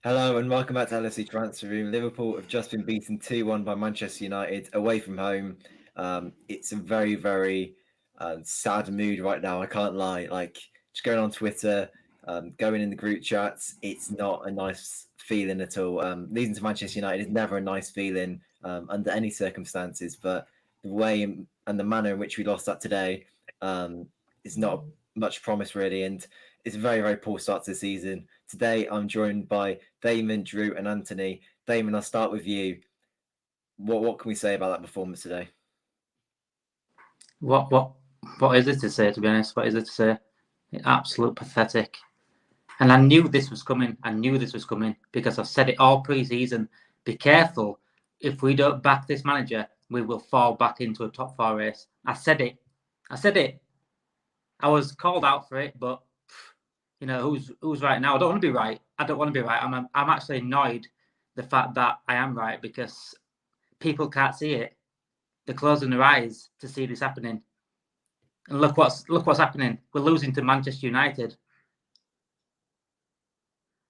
Hello and welcome back to LFC Transfer Room. Liverpool have just been beaten 2-1 by Manchester United away from home. It's a very, very sad mood right now. I can't lie. Like, just going on Twitter, going in the group chats, it's not a nice feeling at all. Losing to Manchester United is never a nice feeling under any circumstances, but the way and the manner in which we lost that today is not much promise, really. And it's a very, very poor start to the season. Today, I'm joined by Damon, Drew, and Anthony. Damon, I'll start with you. What can we say about that performance today? What is it to say, to be honest? What is it to say? Absolute pathetic. And I knew this was coming. Because I've said it all pre-season. Be careful. If we don't back this manager, we will fall back into a top four race. I said it. I was called out for it, but who's right now? I don't want to be right. I'm actually annoyed the fact that I am right because people can't see it. They're closing their eyes to see this happening. And look what's happening. We're losing to Manchester United.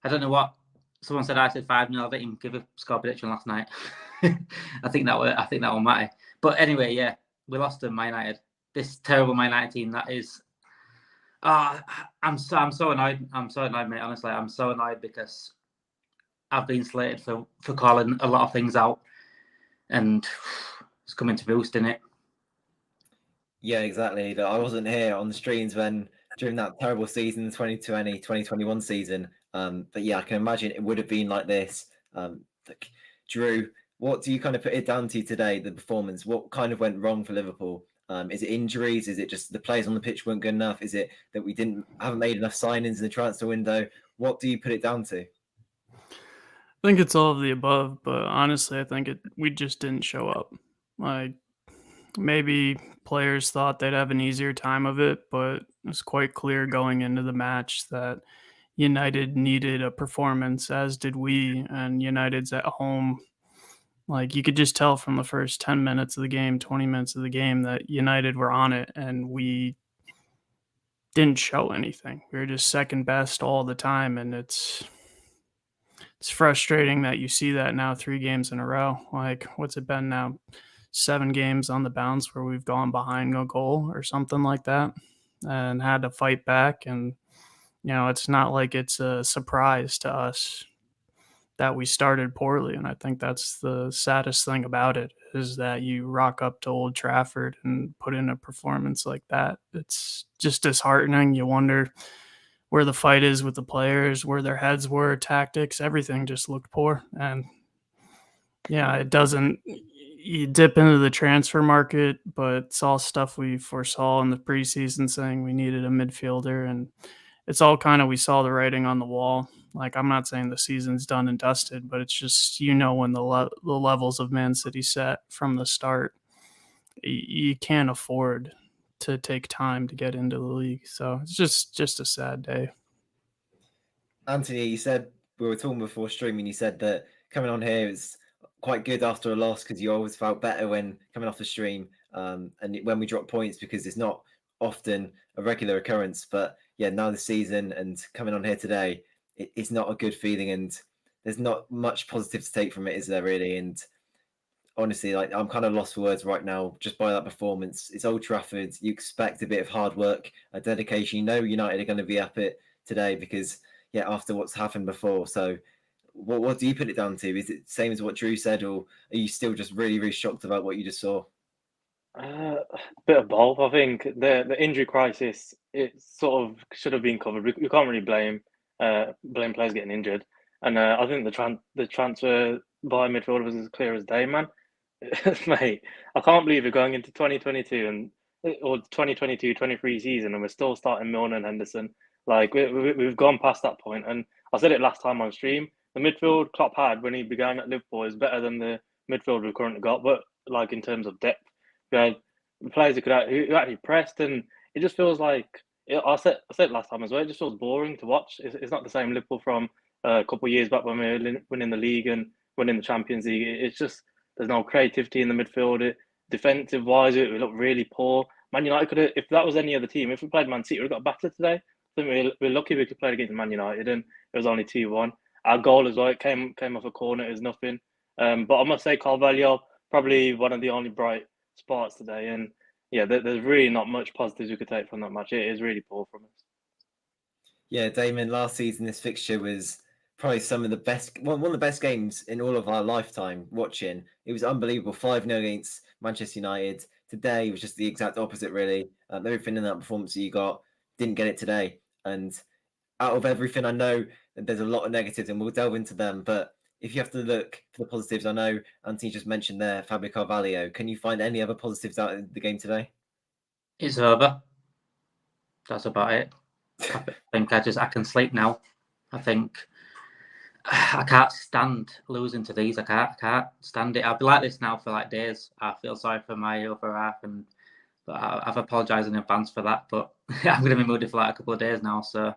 I don't know what someone said. I said 5-0. I didn't give a score prediction last night. I think that will matter. But anyway, yeah, we lost to Man United. This terrible Man United team. That is. I'm so annoyed. I'm so annoyed, mate. Honestly, I'm so annoyed because I've been slated for calling a lot of things out, and it's coming to roost, isn't it? Yeah, exactly. I wasn't here on the streams during that terrible season, the 2020, 2021 season. But yeah, I can imagine it would have been like this. Drew, what do you kind of put it down to today, the performance? What kind of went wrong for Liverpool? Is it injuries? Is it just the players on the pitch weren't good enough? Is it that we haven't made enough signings in the transfer window? What do you put it down to? I think it's all of the above, but honestly, I think we just didn't show up. Like, maybe players thought they'd have an easier time of it, but it was quite clear going into the match that United needed a performance, as did we, and United's at home. Like, you could just tell from the first 10 minutes of the game, 20 minutes of the game, that United were on it, and we didn't show anything. We were just second best all the time, and it's frustrating that you see that now 3 games in a row. Like, what's it been now? 7 games on the bounce where we've gone behind a goal or something like that and had to fight back. And, it's not like it's a surprise to us that we started poorly. And I think that's the saddest thing about it, is that you rock up to Old Trafford and put in a performance like that. It's just disheartening. You wonder where the fight is with the players, where their heads were, tactics, everything just looked poor. And yeah, it doesn't, you dip into the transfer market, but it's all stuff we foresaw in the preseason, saying we needed a midfielder, and it's all kind of, we saw the writing on the wall. Like, I'm not saying the season's done and dusted, but it's just, when the levels of Man City set from the start, you can't afford to take time to get into the league. So it's just a sad day. Anthony, you said, we were talking before streaming, you said that coming on here is quite good after a loss because you always felt better when coming off the stream and when we drop points, because it's not often a regular occurrence. But yeah, now the season and coming on here today, it's not a good feeling, and there's not much positive to take from it, is there really? And honestly, like, I'm kind of lost for words right now just by that performance. It's Old Trafford. You expect a bit of hard work, a dedication. United are going to be up it today because, yeah, after what's happened before. So what do you put it down to? Is it the same as what Drew said, or are you still just really, really shocked about what you just saw? A bit of both. I think the injury crisis, it sort of should have been covered. We can't really blame players getting injured, and I think the transfer by midfield was as clear as day, man. Mate, I can't believe we're going into 2022 or 2022-23 season, and we're still starting Milner and Henderson. Like, we've gone past that point, and I said it last time on stream. The midfield Klopp had when he began at Liverpool is better than the midfield we've currently got, but like in terms of depth, we had players who actually pressed, and it just feels like I said it last time as well. It just feels boring to watch. It's not the same Liverpool from a couple of years back when we were winning the league and winning the Champions League. It's just there's no creativity in the midfield. Defensive wise, we look really poor. Man United could have, if that was any other team, if we played Man City, we would have got battered today. I think we're lucky we could play against Man United, and it was only 2-1. our goal as well. It came off a corner, it was nothing. But I must say, Carvalho probably one of the only bright spots today. And yeah, there's really not much positives we could take from that match. It is really poor from us. Yeah, Damon, last season this fixture was probably some of the best, one of the best games in all of our lifetime watching. It was unbelievable, 5-0 against Manchester United. Today was just the exact opposite, really. Everything in that performance that you got, didn't get it today. And out of everything, I know that there's a lot of negatives, and we'll delve into them. But if you have to look for the positives, I know Anthony just mentioned there, Fabio Carvalho. Can you find any other positives out of the game today? It's over. That's about it. I think I can sleep now. I think I can't stand losing to these. I can't stand it. I'll be like this now for like days. I feel sorry for my other half, but I've apologised in advance for that. But I'm going to be moody for like a couple of days now. So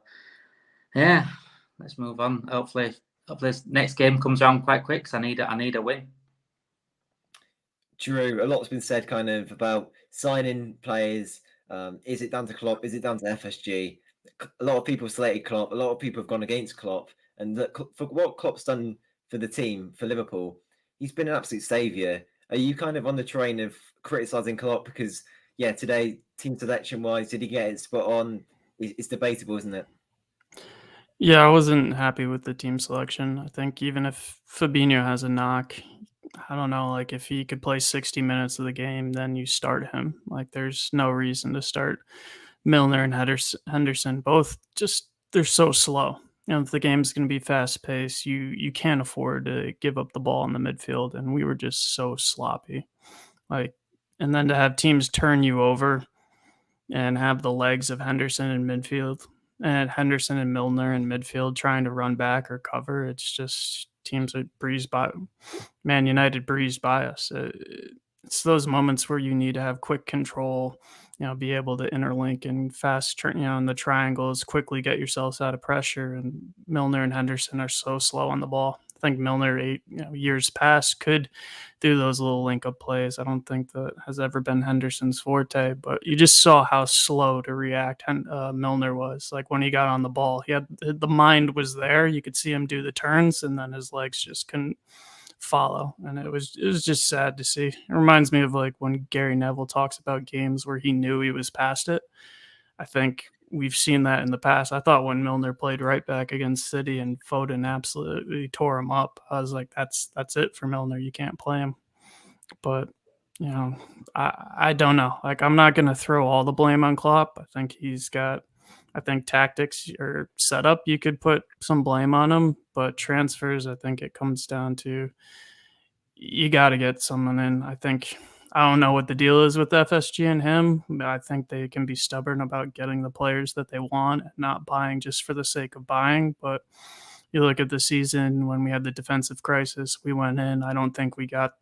yeah, let's move on. Hopefully this next game comes around quite quick. Cause I need a win. Drew, a lot's been said kind of about signing players. Is it down to Klopp? Is it down to FSG? A lot of people slated Klopp. A lot of people have gone against Klopp. And for what Klopp's done for the team, for Liverpool, he's been an absolute saviour. Are you kind of on the train of criticising Klopp? Because, yeah, today, team selection-wise, did he get it spot on? It's debatable, isn't it? Yeah, I wasn't happy with the team selection. I think even if Fabinho has a knock, I don't know, like if he could play 60 minutes of the game, then you start him. Like there's no reason to start Milner and Henderson. Both just, they're so slow. You know, if the game's going to be fast paced, you can't afford to give up the ball in the midfield. And we were just so sloppy. Like, and then to have teams turn you over and have the legs of Henderson in midfield and Henderson and Milner in midfield trying to run back or cover, it's just teams that breezed by. Man United breezed by us. It's those moments where you need to have quick control, you know, be able to interlink and fast turn, you know, in the triangles, quickly get yourselves out of pressure. And Milner and Henderson are so slow on the ball. I think Milner, years past, could do those little link-up plays. I don't think that has ever been Henderson's forte, but you just saw how slow to react Milner was. Like when he got on the ball, the mind was there. You could see him do the turns, and then his legs just couldn't follow, and it was just sad to see. It reminds me of like when Gary Neville talks about games where he knew he was past it. I think we've seen that in the past. I thought when Milner played right back against City and Foden absolutely tore him up, I was like, that's it for Milner. You can't play him. But you know, I don't know. Like I'm not going to throw all the blame on Klopp. I think tactics or setup, you could put some blame on him, but transfers, I think it comes down to you got to get someone in. I don't know what the deal is with FSG and him. I think they can be stubborn about getting the players that they want, not buying just for the sake of buying. But you look at the season when we had the defensive crisis, we went in. I don't think we got,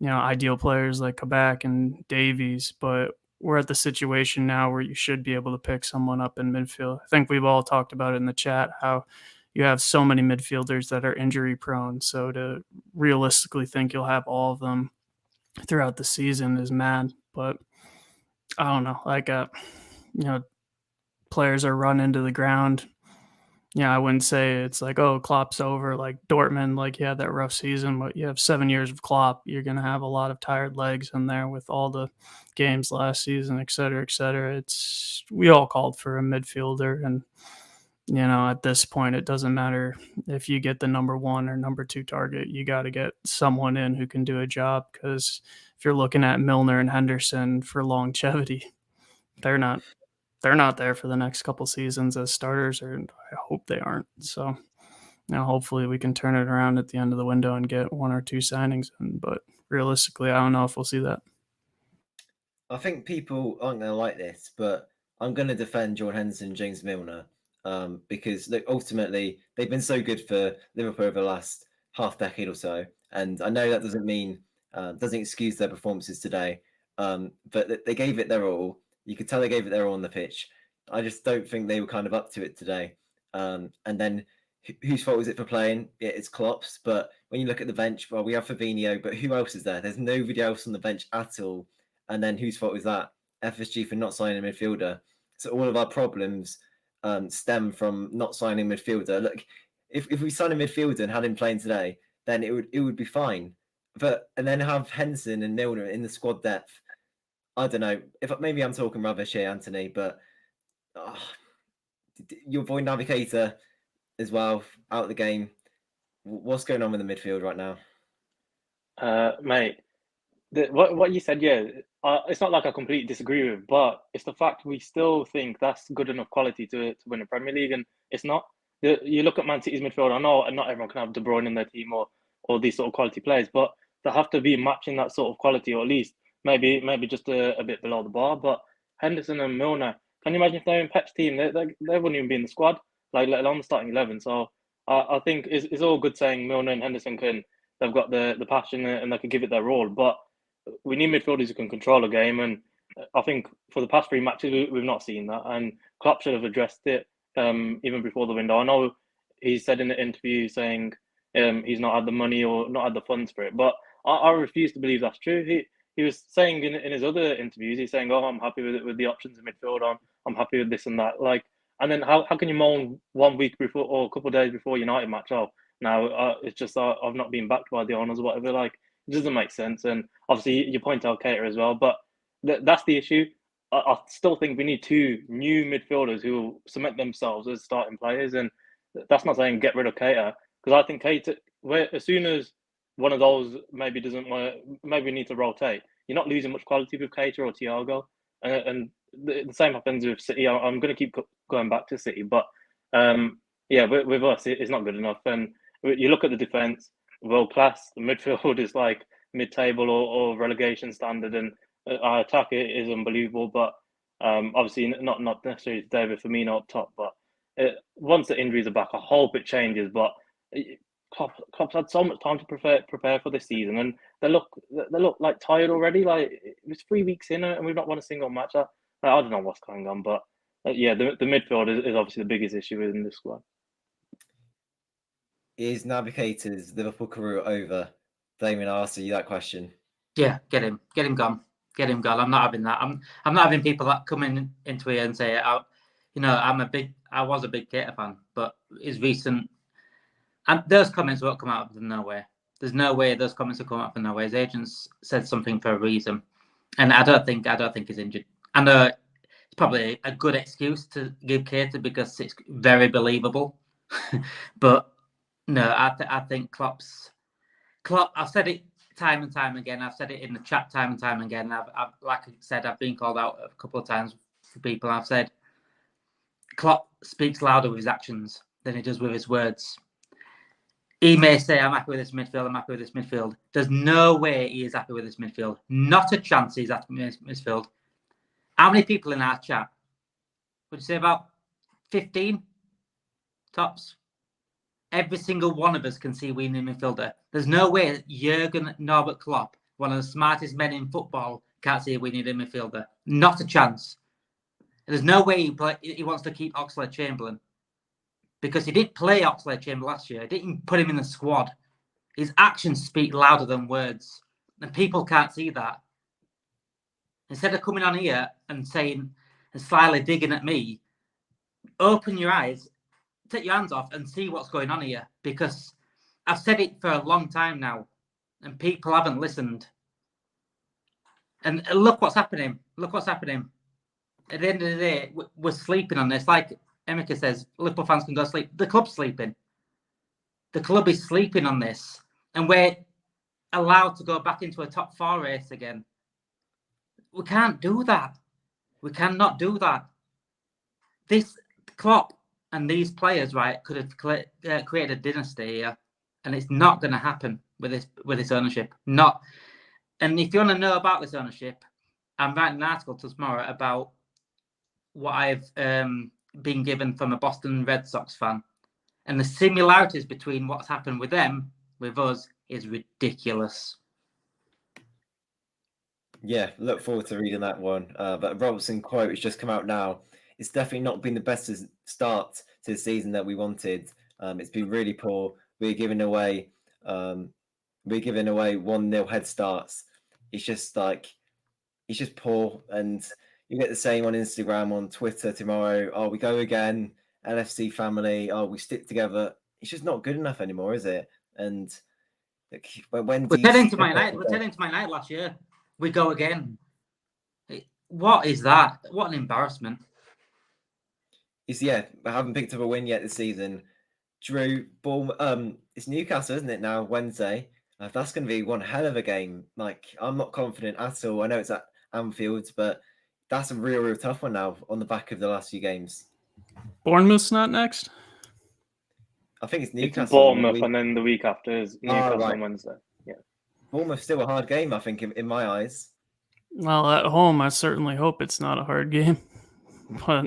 ideal players like Kabak and Davies, but we're at the situation now where you should be able to pick someone up in midfield. I think we've all talked about it in the chat, how you have so many midfielders that are injury prone. So to realistically think you'll have all of them throughout the season is mad. But I don't know, like, players are run into the ground. I wouldn't say it's like, oh, Klopp's over, like Dortmund, like he had that rough season, but you have 7 years of Klopp. You're going to have a lot of tired legs in there with all the games last season, et cetera, et cetera. We all called for a midfielder. And, at this point, it doesn't matter if you get the number 1 or number 2 target. You got to get someone in who can do a job, because if you're looking at Milner and Henderson for longevity, they're not there for the next couple seasons as starters, or I hope they aren't. So, hopefully we can turn it around at the end of the window and get 1 or 2 signings in. But realistically, I don't know if we'll see that. I think people aren't going to like this, but I'm going to defend Jordan Henderson and James Milner because, look, ultimately, they've been so good for Liverpool over the last half decade or so. And I know that doesn't excuse their performances today, but they gave it their all. You could tell they gave it their all on the pitch. I just don't think they were kind of up to it today. And then whose fault is it for playing? It's Klopp's. But when you look at the bench, well, we have Fabinho, but who else is there? There's nobody else on the bench at all. And then whose fault is that? FSG for not signing a midfielder. So all of our problems stem from not signing a midfielder. Look, if we signed a midfielder and had him playing today, then it would be fine. And then have Henderson and Milner in the squad depth. I don't know. Maybe I'm talking rubbish here, Anthony, but your boy Navigator as well out of the game. What's going on with the midfield right now? Mate, what you said, yeah, it's not like I completely disagree with, but it's the fact we still think that's good enough quality to win a Premier League, and it's not. You look at Man City's midfield. I know not everyone can have De Bruyne in their team or these sort of quality players, but they have to be matching that sort of quality, or at least maybe just a bit below the bar. But Henderson and Milner, can you imagine if they're in Pep's team? They wouldn't even be in the squad, like let alone the starting 11. So I think it's all good saying Milner and Henderson they've got the passion and they can give it their all, but we need midfielders who can control a game, and I think for the past 3 matches we've not seen that, and Klopp should have addressed it even before the window. I know he said in the interview saying he's not had the money or not had the funds for it, but I refuse to believe that's true. He was saying in his other interviews, he's saying, "Oh, I'm happy with the options in midfield. I'm happy with this and that." Like, and then how can you moan 1 week before or a couple of days before United match? Oh, now it's just I've not been backed by the owners or whatever. Like, it doesn't make sense. And obviously you point out Keita as well, but that's the issue. I still think we need 2 new midfielders who will cement themselves as starting players, and that's not saying get rid of Keita, because I think Keita, as soon as one of those maybe doesn't want, maybe we need to rotate. You're not losing much quality with Keita or Thiago, and the same happens with City. I'm going to keep going back to City, but yeah, with us it's not good enough. And you look at the defense, world class. The midfield is like mid-table or relegation standard, and our attack is unbelievable. But obviously not necessarily David Firmino up top. But once the injuries are back, I hope it changes. But Klopp's had so much time to prepare for this season, and they look like tired already. Like, it was 3 weeks in, and we've not won a single match. I don't know what's going on, but yeah, the midfield is obviously the biggest issue in this squad. Is Navigator's Liverpool career over? Damien, I'll ask you that question. Yeah, get him gone. Get him gone. I'm not having that. I'm not having people that come into here and say, I was a big Keita fan, but his recent, and those comments won't come out of nowhere. There's no way those comments will come out of nowhere. His agents said something for a reason, and I don't think he's injured. I know it's probably a good excuse to give Keita because it's very believable, but no, I think Klopp. I've said it time and time again. I've said it in the chat time and time again. I've like I said, I've been called out a couple of times for people. I've said Klopp speaks louder with his actions than he does with his words. He may say, "I'm happy with this midfield. I'm happy with this midfield." There's no way he is happy with this midfield. Not a chance he's happy with this midfield. How many people in our chat? Would you say about 15 tops? Every single one of us can see we need a midfielder. There's no way Jurgen Norbert Klopp, one of the smartest men in football, can't see we need a midfielder. Not a chance. There's no way he wants to keep Oxlade-Chamberlain, because he did play Oxlade-Chamberlain last year. He didn't put him in the squad. His actions speak louder than words, and people can't see that. Instead of coming on here and saying and slyly digging at me, open your eyes, take your hands off and see what's going on here, because I've said it for a long time now and people haven't listened. And look what's happening. Look what's happening. At the end of the day, we're sleeping on this. Like Emeka says, Liverpool fans can go to sleep. The club's sleeping. The club is sleeping on this. And we're allowed to go back into a top 4 race again. We can't do that. We cannot do that. This Klopp and these players, right, could have created a dynasty here, and it's not going to happen with this ownership. Not. And if you want to know about this ownership, I'm writing an article tomorrow about what I've been given from a Boston Red Sox fan, and the similarities between what's happened with them with us is ridiculous. Yeah, look forward to reading that one. But Robertson quote has just come out now. It's definitely not been the best start to the season that we wanted. It's been really poor. We're giving away 1-0 head starts. It's just poor. And you get the same on Instagram, on Twitter tomorrow. Oh, we go again. LFC family. Oh, we stick together. it's just not good enough anymore, is it? And like, when We're do you telling to My United. We're telling to My United last year. We go again. What is that? What an embarrassment! It's we haven't picked up a win yet this season. Drew, it's Newcastle, isn't it now? Wednesday. That's going to be one hell of a game. Like, I'm not confident at all. I know it's at Anfield, but that's a real tough one now on the back of the last few games. Bournemouth's not next? I think it's Newcastle. It's Bournemouth, and then the week after is Newcastle on Wednesday. Yeah. Bournemouth's still a hard game, I think, in my eyes. Well, at home, I certainly hope it's not a hard game. But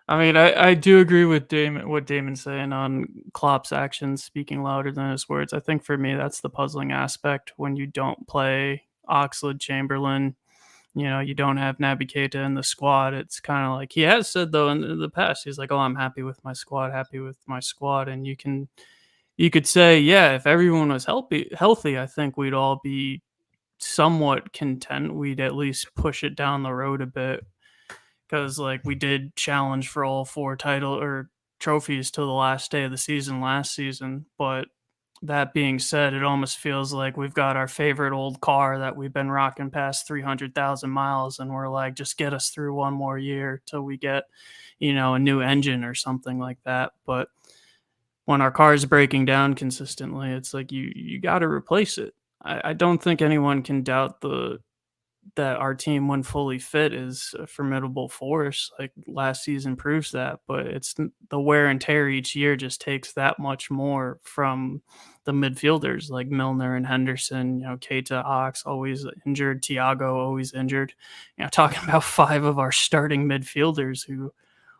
I mean, I do agree with what Damon's saying on Klopp's actions speaking louder than his words. I think for me, that's the puzzling aspect when you don't play Oxlade-Chamberlain. You don't have Naby Keita in the squad. It's kind of like he has said, though, in the past, he's like, oh, I'm happy with my squad. And you could say, yeah, if everyone was healthy, I think we'd all be somewhat content. We'd at least push it down the road a bit. Because like we did challenge for all 4 title or trophies till the last day of the season last season. But that being said, it almost feels like we've got our favorite old car that we've been rocking past 300,000 miles. And we're like, just get us through one more year till we get, a new engine or something like that. But when our car is breaking down consistently, it's like you got to replace it. I don't think anyone can doubt that our team, when fully fit, is a formidable force. Like last season proves that, but it's the wear and tear each year just takes that much more from the midfielders like Milner and Henderson. Keita, Ox always injured, Thiago always injured. Talking about 5 of our starting midfielders who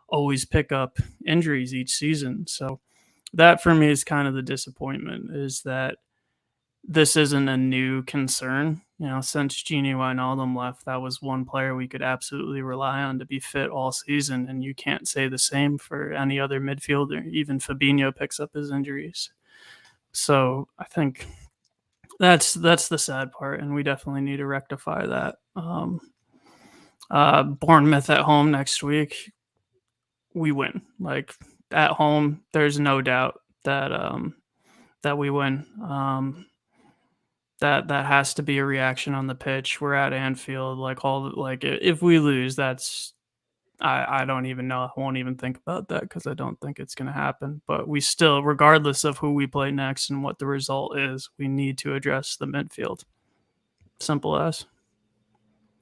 always pick up injuries each season. So that for me is kind of the disappointment, is that this isn't a new concern. Since Gini Wijnaldum left, that was one player we could absolutely rely on to be fit all season, and you can't say the same for any other midfielder. Even Fabinho picks up his injuries. So I think that's the sad part, and we definitely need to rectify that. Bournemouth at home next week, we win. Like at home, there's no doubt that we win. That has to be a reaction on the pitch. We're at Anfield. If we lose, that's I don't even know. I won't even think about that because I don't think it's going to happen. But we still, regardless of who we play next and what the result is, we need to address the midfield. Simple as.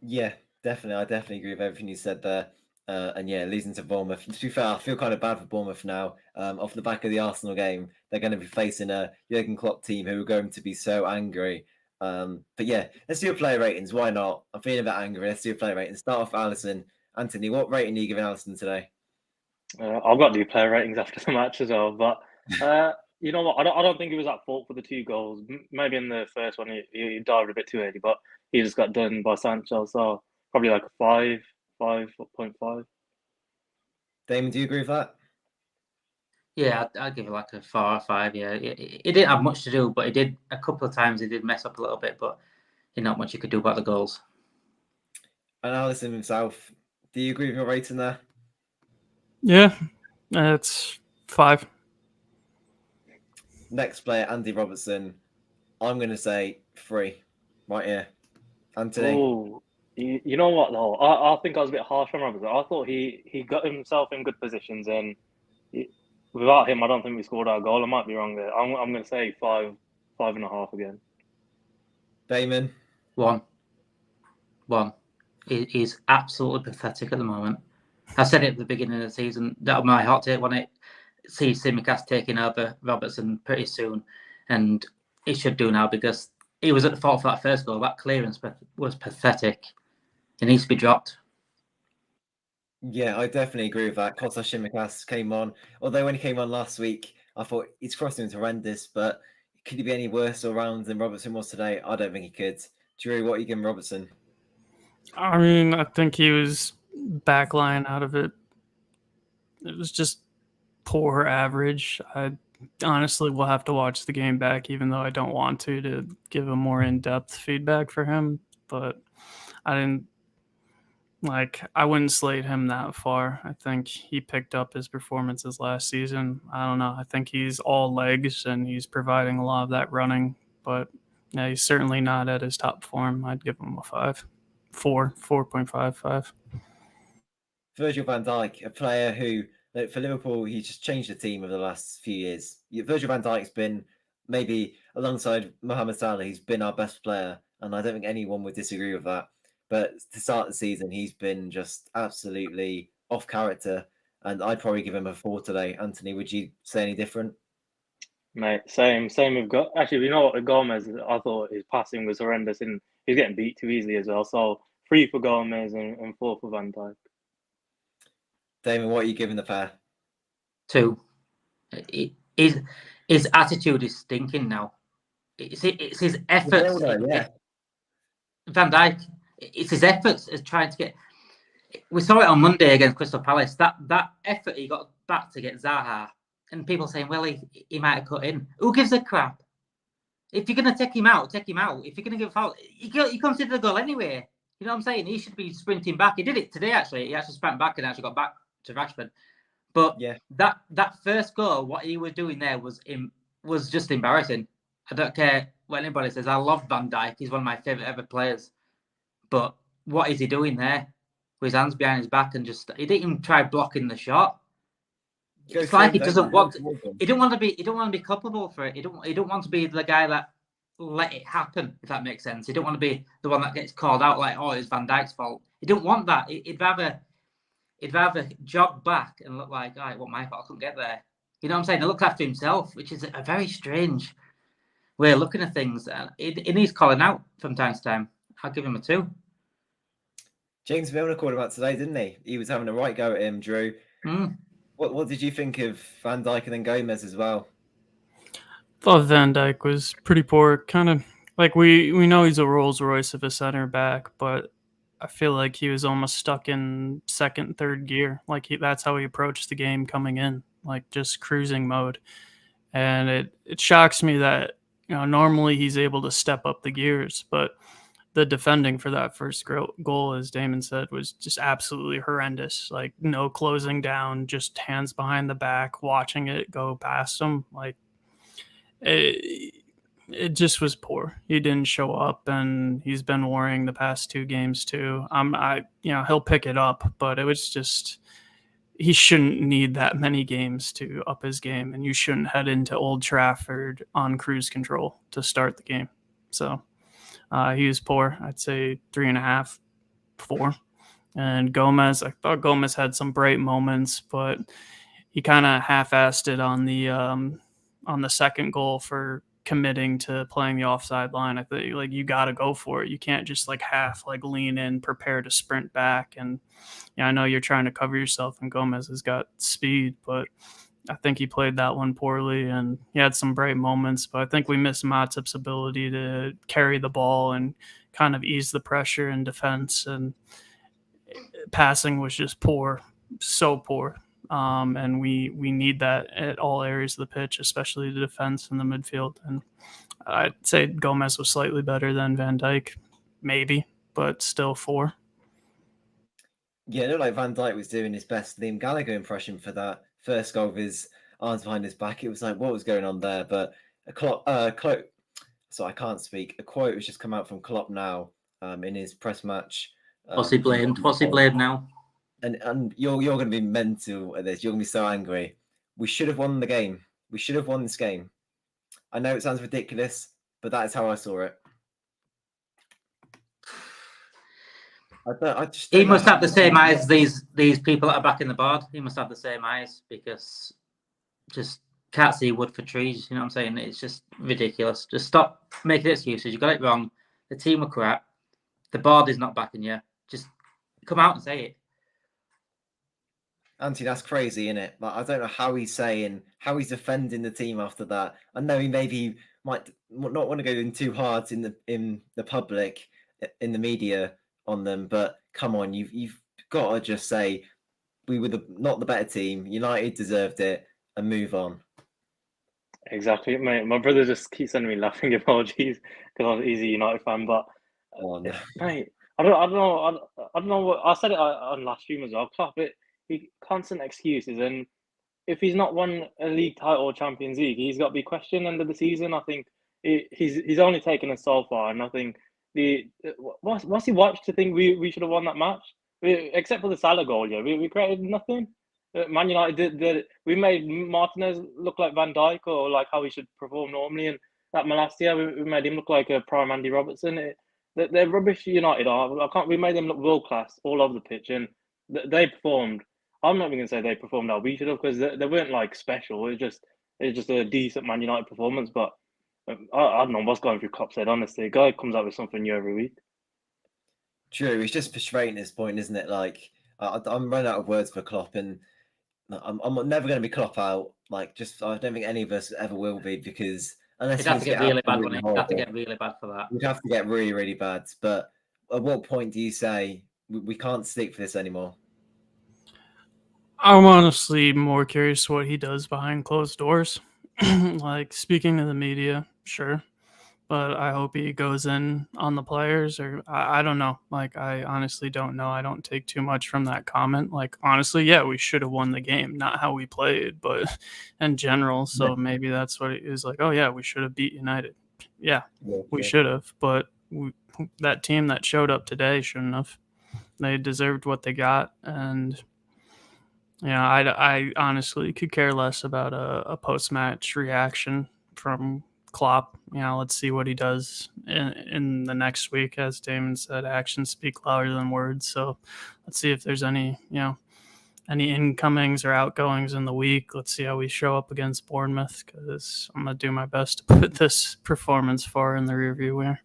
Yeah, definitely. I definitely agree with everything you said there. And yeah, losing to Bournemouth. To be fair, I feel kind of bad for Bournemouth now. Off the back of the Arsenal game, they're going to be facing a Jurgen Klopp team who are going to be so angry. But yeah, let's do a player ratings. Why not? I'm feeling a bit angry. Let's do a player rating. Start off Alisson. Anthony, what rating are you giving Alisson today? I've got to do player ratings after the match as well. But you know what? I don't think he was at fault for the 2 goals. Maybe in the first one he dived a bit too early, but he just got done by Sancho. So probably like a 5.5. Damon, do you agree with that? Yeah, I'd give it like a 4 or 5. Yeah, he didn't have much to do, but he did a couple of times. He did mess up a little bit, but not much you could do about the goals. And Alisson himself, do you agree with your rating there? Yeah, it's 5. Next player, Andy Robertson. I'm going to say 3 right here. Anthony. Oh, you know what though? I think I was a bit harsh on Robertson. I thought he got himself in good positions, and without him, I don't think we scored our goal. I might be wrong there. I'm going to say 5.5 again. Damon. 1. He's absolutely pathetic at the moment. I said it at the beginning of the season. That was my hot take when it sees Tsimikas taking over Robertson pretty soon, and he should do now because he was at the fault for that first goal. That clearance was pathetic. He needs to be dropped. Yeah, I definitely agree with that. Kostas Tsimikas came on. Although when he came on last week, I thought his crossing was horrendous, but could he be any worse all round than Robertson was today? I don't think he could. Drew, what are you giving Robertson? I mean, I think he was backline out of it. It was just poor average. I honestly will have to watch the game back, even though I don't want to give a more in-depth feedback for him. But I didn't Like, I wouldn't slate him that far. I think he picked up his performances last season. I don't know. I think he's all legs and he's providing a lot of that running, but yeah, he's certainly not at his top form. I'd give him a 4.55. Virgil van Dijk, a player who, like, for Liverpool, he just changed the team over the last few years. Virgil van Dijk's been, maybe alongside Mohamed Salah, he's been our best player, and I don't think anyone would disagree with that. But to start the season, he's been just absolutely off character, and I'd probably give him a 4 today. Anthony, would you say any different? Mate, same with actually, you know what, Gomez, I thought his passing was horrendous and he's getting beat too easily as well. So 3 for Gomez and 4 for Van Dijk. Damon, what are you giving the pair? 2. His attitude is stinking now. It's his efforts. Yeah. Van Dijk, it's his efforts as trying to get. We saw it on Monday against Crystal Palace. That effort he got back to get Zaha, and people saying, well, he might have cut in. Who gives a crap? If you're going to take him out, take him out. If you're going to give a foul, he considered the goal anyway. You know what I'm saying? He should be sprinting back. He did it today, actually. He actually sprint back and actually got back to Rashford. But yeah, that first goal, what he was doing there was just embarrassing. I don't care what anybody says. I love Van Dijk. He's one of my favourite ever players. But what is he doing there? With his hands behind his back and just he didn't even try blocking the shot. It's like he doesn't want to, he don't want to be culpable for it. He don't want to be the guy that let it happen, if that makes sense. He don't want to be the one that gets called out like, oh, it's Van Dijk's fault. He don't want that. He'd rather jog back and look like, all right, well, my fault, I couldn't get there. You know what I'm saying? He looked after himself, which is a very strange way of looking at things. He needs calling out from time to time. I'll give him a 2. James Milner called him out today, didn't he? He was having a right go at him, Drew. What did you think of Van Dijk and then Gomez as well? Thought Van Dijk was pretty poor. Kind of like we know he's a Rolls Royce of a center back, but I feel like he was almost stuck in second, third gear. Like that's how he approached the game coming in, like just cruising mode. And it shocks me that normally he's able to step up the gears, but the defending for that first goal, as Damon said, was just absolutely horrendous. Like no closing down, just hands behind the back, watching it go past him. Like it just was poor. He didn't show up, and he's been worrying the past 2 games too. He'll pick it up, but it was just he shouldn't need that many games to up his game, and you shouldn't head into Old Trafford on cruise control to start the game. So. He was poor. I'd say 3.5, 4. And Gomez, I thought Gomez had some bright moments, but he kind of half-assed it on the second goal for committing to playing the offside line. I think like you got to go for it. You can't just like half like lean in, prepare to sprint back. And I know you're trying to cover yourself, and Gomez has got speed, but I think he played that one poorly, and he had some bright moments, but I think we missed Matip's ability to carry the ball and kind of ease the pressure in defense, and passing was just poor, so poor. And we need that at all areas of the pitch, especially the defense and the midfield. And I'd say Gomez was slightly better than Van Dijk, maybe, but still 4. Yeah, it looked like Van Dijk was doing his best Liam Gallagher impression for that first goal with his arms behind his back. It was like, what was going on there? But so I can't speak. A quote has just come out from Klopp now in his press match. What's he blamed? What's he blamed now? And you're going to be mental at this. You're going to be so angry. We should have won the game. We should have won this game. I know it sounds ridiculous, but that is how I saw it. He must have the same eyes these people that are back in the board. He must have the same eyes because just can't see wood for trees. You know what I'm saying? It's just ridiculous. Just stop making excuses. You got it wrong. The team were crap. The board is not backing you. Just come out and say it. Auntie, that's crazy, isn't it? Like, I don't know how he's defending the team after that. I know he maybe might not want to go in too hard in the public, in the media on them, but come on, you've got to just say we were not the better team. United deserved it, and move on. Exactly, mate. My brother just keeps sending me laughing emojis because he's a United fan. But oh, no. mate, I don't know. I don't know what I said it on last stream as well. Klopp, he constant excuses, and if he's not won a league title or Champions League, he's got to be questioned end of the season. I think he's only taken us so far, and I think what's he watched to think we should have won that match? Except for the Salah goal, yeah, we created nothing. Man United we made Martinez look like Van Dijk or like how he should perform normally, and that Malacia we made him look like a prime Andy Robertson. They're rubbish. United are. I can't. We made them look world class all over the pitch, and they performed. I'm not even gonna say they performed how we should have because they weren't like special. It was just a decent Man United performance. But I don't know what's going through Klopp's head. Honestly, the guy comes out with something new every week. True, it's just frustrating at this point, isn't it? Like I'm running out of words for Klopp, and I'm never going to be Klopp out. Like, just I don't think any of us ever will be because unless It'd have to get really bad, wouldn't it? It'd have to horrible, get really bad for that. we'd have to get really, really bad. But at what point do you say we can't stick for this anymore? I'm honestly more curious what he does behind closed doors. Like speaking to the media, sure. But I hope he goes in on the players or I don't know. Like, I honestly don't know. I don't take too much from that comment. Like, honestly, yeah, we should have won the game. Not how we played, but in general. So maybe that's what it is like. Oh, yeah, we should have beat United. Yeah, we should have. But that team that showed up today shouldn't have. They deserved what they got. And, yeah, I honestly could care less about a post-match reaction from Klopp. Let's see what he does in the next week. As Damon said, actions speak louder than words. So let's see if there's any incomings or outgoings in the week. Let's see how we show up against Bournemouth because I'm going to do my best to put this performance far in the rearview mirror.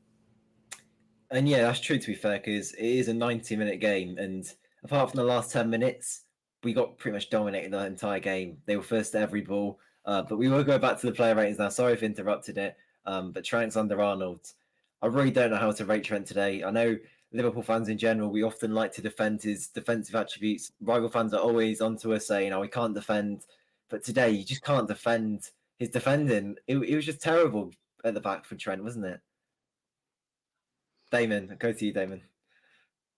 And yeah, that's true to be fair because it is a 90-minute game. And apart from the last 10 minutes, we got pretty much dominated the entire game. They were first to every ball. But we will go back to the player ratings now. Sorry if I interrupted it. But Trent's under Arnold. I really don't know how to rate Trent today. I know Liverpool fans in general, we often like to defend his defensive attributes. Rival fans are always onto us saying, we can't defend. But today, you just can't defend his defending. It was just terrible at the back for Trent, wasn't it? Damon, I'll go to you, Damon.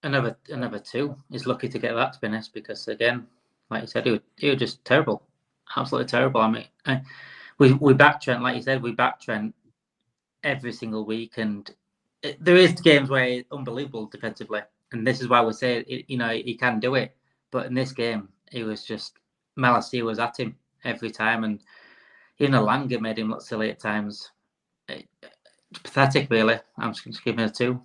Another 2. He's lucky to get that, to be honest, because again, like you said, he was just terrible. Absolutely terrible. I mean, we back Trent, like you said, we back Trent every single week, and there is games where he's unbelievable defensively, and this is why we say he can do it. But in this game, he was just Malacia was at him every time, and even Alanga made him look silly at times. Pathetic, really. I'm just giving it a 2.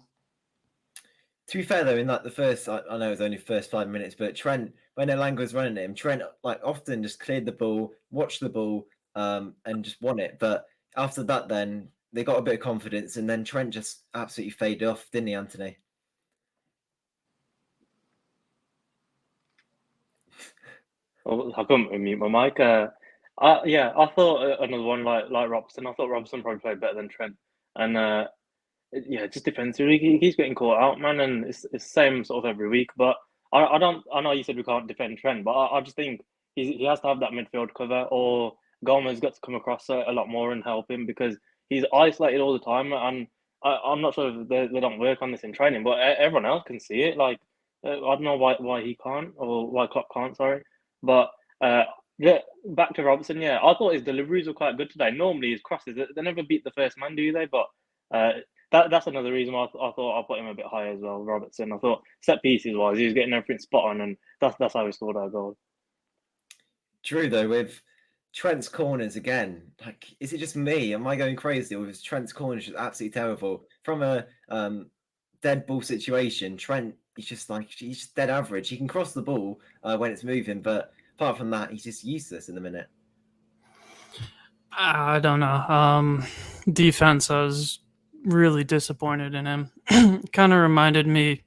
To be fair, though, in like the first, I know it was only the first 5 minutes, but Trent, when Elanga was running at him, Trent like often just cleared the ball, watched the ball, and just won it. But after that, then they got a bit of confidence, and then Trent just absolutely faded off, didn't he, Anthony? Oh, I couldn't mute my mic. I thought another one like Robertson. I thought Robertson probably played better than Trent, and just defensively, he keeps getting caught out, man, and it's the same sort of every week. But I know you said we can't defend Trent, but I just think he has to have that midfield cover, or Gomez got to come across a lot more and help him because he's isolated all the time, and I'm not sure if they don't work on this in training, but everyone else can see it. Like I don't know why he can't or why Klopp can't. Sorry, but back to Robertson. Yeah, I thought his deliveries were quite good today. Normally his crosses they never beat the first man, do they? But that's another reason why I thought I'll put him a bit higher as well, Robertson. I thought set pieces wise, he was getting everything spot on, and that's how he scored our goal. True though, with Trent's corners again, like, is it just me? Am I going crazy? Or was Trent's corners just absolutely terrible? From a dead ball situation, Trent he's just dead average. He can cross the ball when it's moving, but apart from that, he's just useless in the minute. I don't know. Defense, I was really disappointed in him. Kind of reminded me,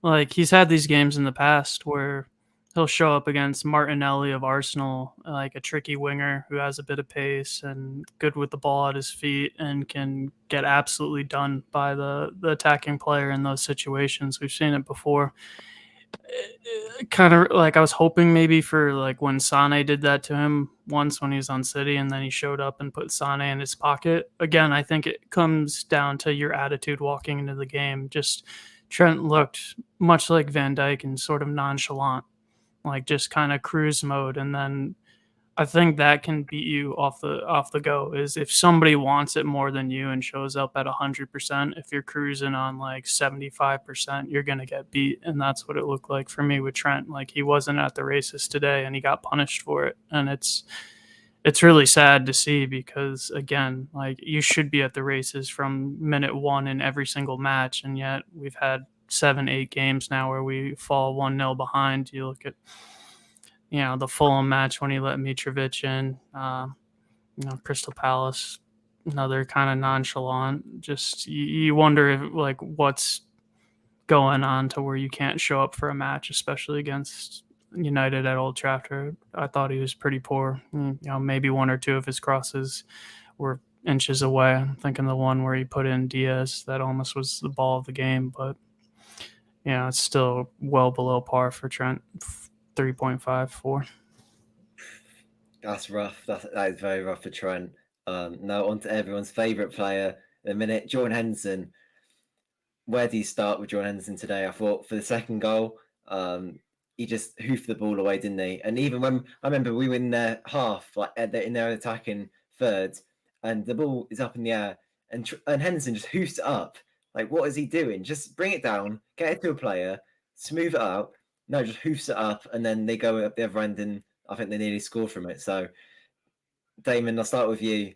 like, he's had these games in the past where he'll show up against Martinelli of Arsenal, like a tricky winger who has a bit of pace and good with the ball at his feet and can get absolutely done by the attacking player in those situations. We've seen it before. Kind of like I was hoping maybe for like when Sane did that to him once when he was on City and then he showed up and put Sane in his pocket. Again, I think it comes down to your attitude walking into the game. Just Trent looked much like Van Dijk and sort of nonchalant, like just kind of cruise mode. And then I think that can beat you off the go, is if somebody wants it more than you and shows up at 100%, if you're cruising on like 75%, you're going to get beat. And that's what it looked like for me with Trent. Like, he wasn't at the races today and he got punished for it. And it's really sad to see, because again, like, you should be at the races from minute one in every single match. And yet we've had 7-8 games now where we fall 1-0 behind. You look at, the Fulham match when he let Mitrovic in, Crystal Palace, another kind of nonchalant. Just you wonder if, like, what's going on to where you can't show up for a match, especially against United at Old Trafford. I thought he was pretty poor. Maybe one or two of his crosses were inches away. I'm thinking the one where he put in Diaz, that almost was the ball of the game, but it's still well below par for Trent. 3.54. That's rough. That is very rough for Trent. Now on to everyone's favourite player in a minute, Jordan Henderson. Where do you start with Jordan Henderson today? I thought for the second goal, he just hoofed the ball away, didn't he? And even when I remember we were in their half, like in their attacking third, and the ball is up in the air, and Henderson just hoofs it up. Like, what is he doing? Just bring it down, get it to a player, smooth it out. No, just hoofs it up, and then they go up the other end, and I think they nearly score from it. So, Damon, I'll start with you.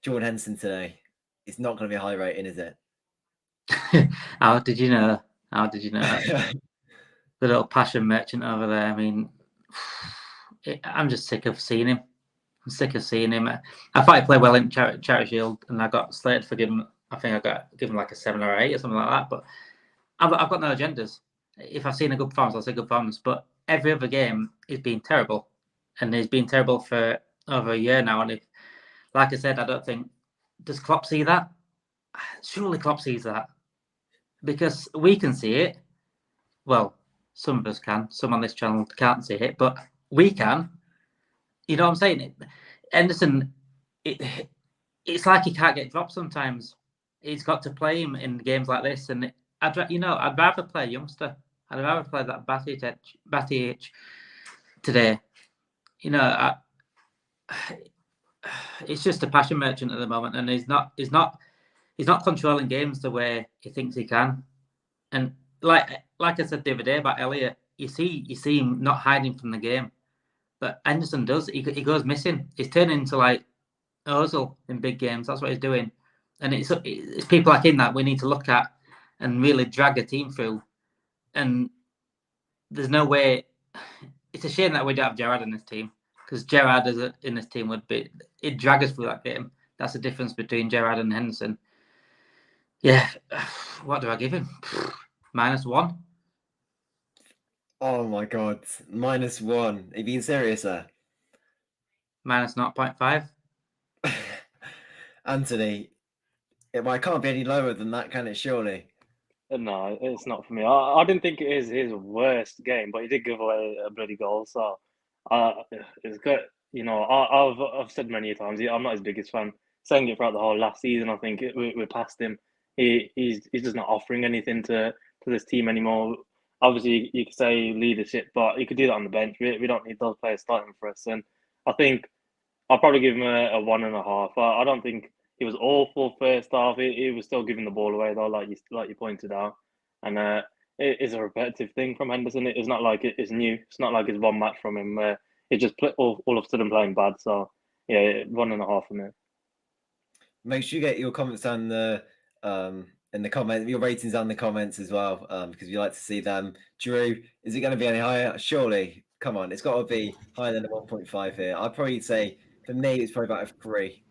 Jordan Henderson today, it's not going to be a high rating, is it? How did you know? The little passion merchant over there. I mean, I'm just sick of seeing him. I thought he played well in Charity Shield, and I got slated for giving. I think I got given like a 7 or 8 or something like that. But I've got no agendas. If I've seen a good performance, I'll say good performance. But every other game, he's been terrible. And he's been terrible for over a year now. And if, like I said, I don't think, does Klopp see that? Surely Klopp sees that. Because we can see it. Well, some of us can. Some on this channel can't see it. But we can. You know what I'm saying? Henderson, it's like he can't get dropped sometimes. He's got to play him in games like this. And I'd rather play a youngster. I'd rather play that Batty today. It's just a passion merchant at the moment, and he's not controlling games the way he thinks he can. And like I said the other day about Elliott, you see him not hiding from the game, but Henderson does. He goes missing. He's turning into like Ozil in big games. That's what he's doing, and it's people like him that we need to look at and really drag a team through. And there's no way. It's a shame that we don't have Gerrard in this team, because Gerrard in this team it'd drag us through that game. That's the difference between Gerrard and Henderson. Yeah, what do I give him? -1. Oh my God, -1. Are you being serious there? -0.5. Anthony, it can't be any lower than that, can it? Surely. No, it's not for me. I didn't think it is his worst game, but he did give away a bloody goal. So it's good. I've said many times, I'm not his biggest fan. Saying it throughout the whole last season, I think we're past him. He's just not offering anything to this team anymore. Obviously, you could say leadership, but he could do that on the bench. We don't need those players starting for us. And I think I'll probably give him a 1.5. I don't think he was awful first half. He was still giving the ball away though, like you pointed out. And it is a repetitive thing from Henderson. It's not like it's new. It's not like it's one match from him where he just all of a sudden playing bad. So yeah, 1.5 for me. Make sure you get your comments down in the comment, your ratings down in the comments as well, because we like to see them. Drew, is it going to be any higher? Surely, come on, it's got to be higher than a 1.5 here. I'd probably say for me, it's probably about a 3.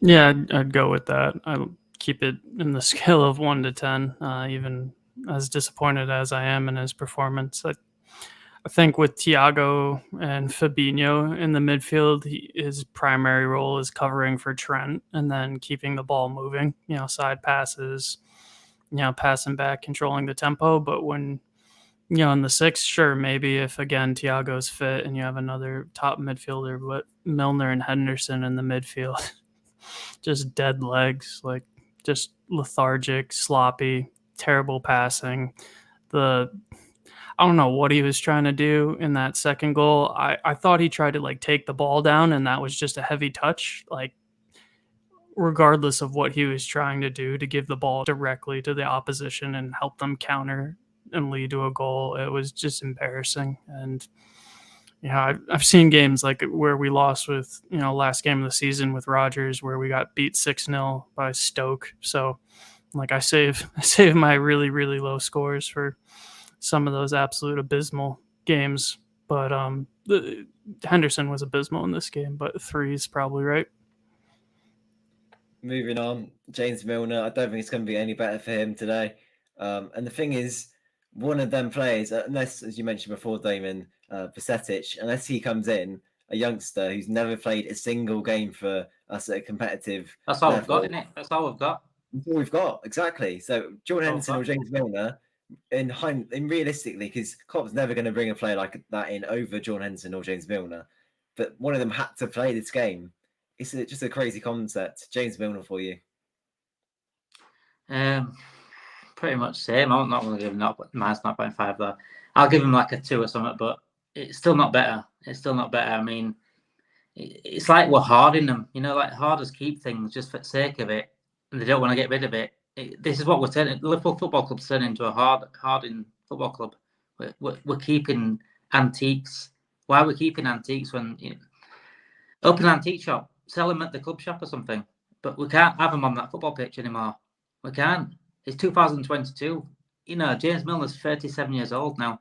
Yeah, I'd go with that. I'll keep it in the scale of 1 to 10. Even as disappointed as I am in his performance, I think with Thiago and Fabinho in the midfield, his primary role is covering for Trent and then keeping the ball moving. Side passes, passing back, controlling the tempo. But when in the 6, sure, maybe if again Thiago's fit and you have another top midfielder, but Milner and Henderson in the midfield. Just dead legs, like just lethargic, sloppy. terrible passing. I don't know what he was trying to do in that second goal. I thought he tried to like take the ball down, and that was just a heavy touch. Like, regardless of what he was trying to do to give the ball directly to the opposition and help them counter and lead to a goal, it was just embarrassing. And I've seen games like where we lost with, last game of the season with Rodgers, where we got beat 6-0 by Stoke. So like I save my really, really low scores for some of those absolute abysmal games. But Henderson was abysmal in this game, but 3 is probably right. Moving on, James Milner. I don't think it's going to be any better for him today. And the thing is, one of them players, unless, as you mentioned before, Damon, Vucetic, unless he comes in, a youngster who's never played a single game for us at a competitive That's all level. we've got, isn't it? That's all we've got. That's all we've got, exactly. So Jordan Henderson or James Milner, in realistically, because Klopp's never going to bring a player like that in over Jordan Henderson or James Milner, but one of them had to play this game. It's just a crazy concept. James Milner for you. Pretty much same. I'm not going to give him minus 0.5 though. I'll give him like a 2 or something, but it's still not better. I mean, it's like we're harding them. Like harders keep things just for the sake of it, and they don't want to get rid of it. This is what we're turning. Liverpool Football Club's turning into a harding football club. We're keeping antiques. Why are we keeping antiques when open an antique shop, sell them at the club shop or something? But we can't have them on that football pitch anymore. We can't. It's 2022. James Milner's 37 years old now.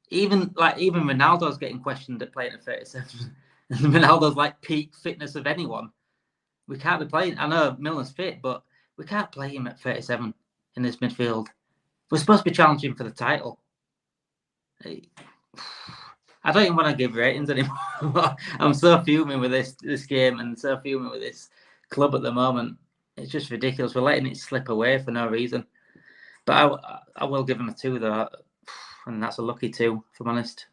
Even Ronaldo's getting questioned at playing at 37. And Ronaldo's like peak fitness of anyone. We can't be playing. I know Milner's fit, but we can't play him at 37 in this midfield. We're supposed to be challenging for the title. I don't even want to give ratings anymore. I'm so fuming with this game and so fuming with this club at the moment. It's just ridiculous. We're letting it slip away for no reason. But I will give him a 2 though, and that's a lucky 2, if I'm honest.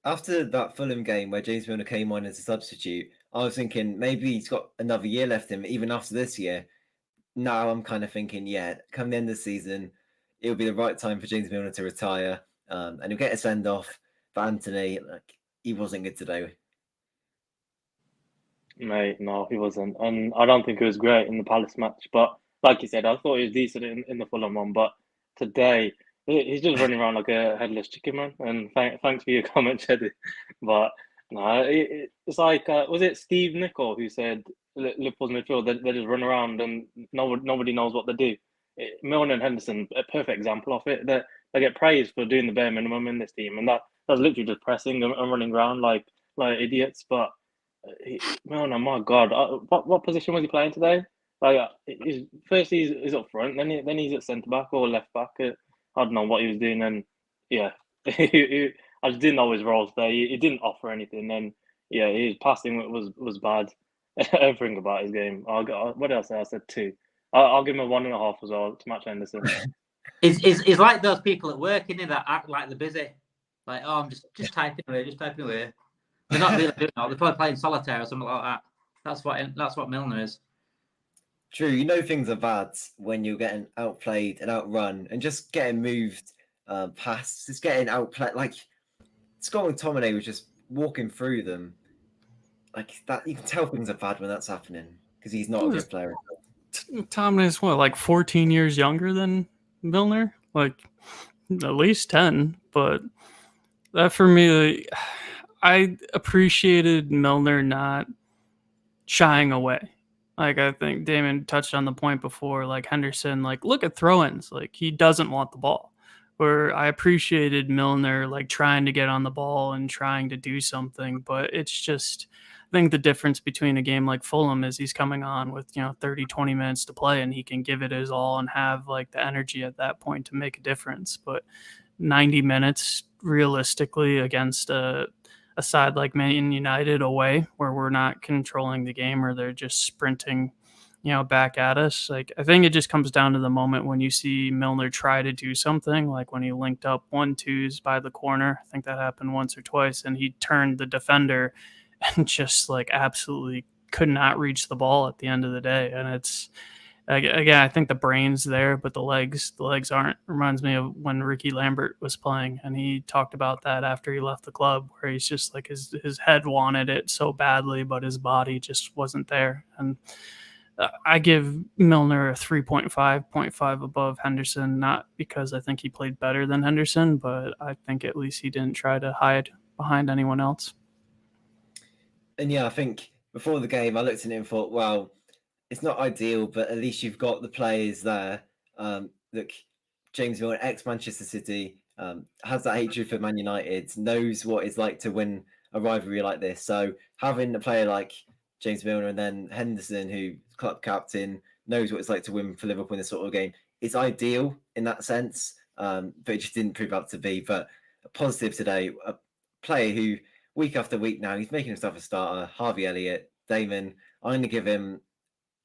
After that Fulham game where James Milner came on as a substitute, I was thinking maybe he's got another year left in him, even after this year. Now I'm kind of thinking, come the end of the season, it'll be the right time for James Milner to retire, and he'll get a send-off. For Anthony, he wasn't good today. Mate, no, he wasn't. And I don't think it was great in the Palace match. But like you said, I thought he was decent in the Fulham one. But today, he's just running around like a headless chicken, man. And thanks for your comment, Sheddy. But no, it's like, was it Steve Nicol who said Liverpool's midfield, they just run around and nobody knows what they do? Milner and Henderson, a perfect example of it. They get praised for doing the bare minimum in this team. And that's literally just pressing and running around like idiots. But Milner, my God, what position was he playing today? Like, first he's up front, then he's at centre back or left back. I don't know what he was doing, and I just didn't know his role today. He didn't offer anything, and his passing was bad. Everything about his game. What else? I said 2. I'll give him a 1.5 as well to match Henderson. It's like those people at work, isn't it, that act like they're busy. Like, oh, I'm just typing away. They're not really doing that. They're probably playing solitaire or something like that. That's what Milner is. True, things are bad when you're getting outplayed and outrun and just getting moved past, just getting outplayed. Like, Scott McTominay was just walking through them. Like that, you can tell things are bad when that's happening because he's not a good player. McTominay's like 14 years younger than Milner? Like, at least 10. But that for me, I appreciated Milner not shying away. Like, I think Damon touched on the point before, like Henderson, like, look at throw-ins. Like, he doesn't want the ball. Where I appreciated Milner, like, trying to get on the ball and trying to do something. But it's just, I think the difference between a game like Fulham is he's coming on with, 30, 20 minutes to play, and he can give it his all and have, like, the energy at that point to make a difference. But 90 minutes, realistically, against a side like Man United away, where we're not controlling the game or they're just sprinting, back at us. Like, I think it just comes down to the moment when you see Milner try to do something, like when he linked up 1-2s by the corner. I think that happened once or twice, and he turned the defender and just like absolutely could not reach the ball at the end of the day. And Again, I think the brain's there, but the legs aren't. Reminds me of when Ricky Lambert was playing, and he talked about that after he left the club, where he's just like his head wanted it so badly, but his body just wasn't there. And I give Milner a 3.5, 0.5 above Henderson, not because I think he played better than Henderson, but I think at least he didn't try to hide behind anyone else. And yeah, I think before the game, I looked at it and thought, well, it's not ideal, but at least you've got the players there. Look, James Milner, ex-Manchester City, has that hatred for Man United, knows what it's like to win a rivalry like this. So having a player like James Milner and then Henderson, who club captain, knows what it's like to win for Liverpool in this sort of game, it's ideal in that sense, but it just didn't prove out to be. But a positive today, a player who week after week now, he's making himself a starter, Harvey Elliott, Damon, I'm going to give him,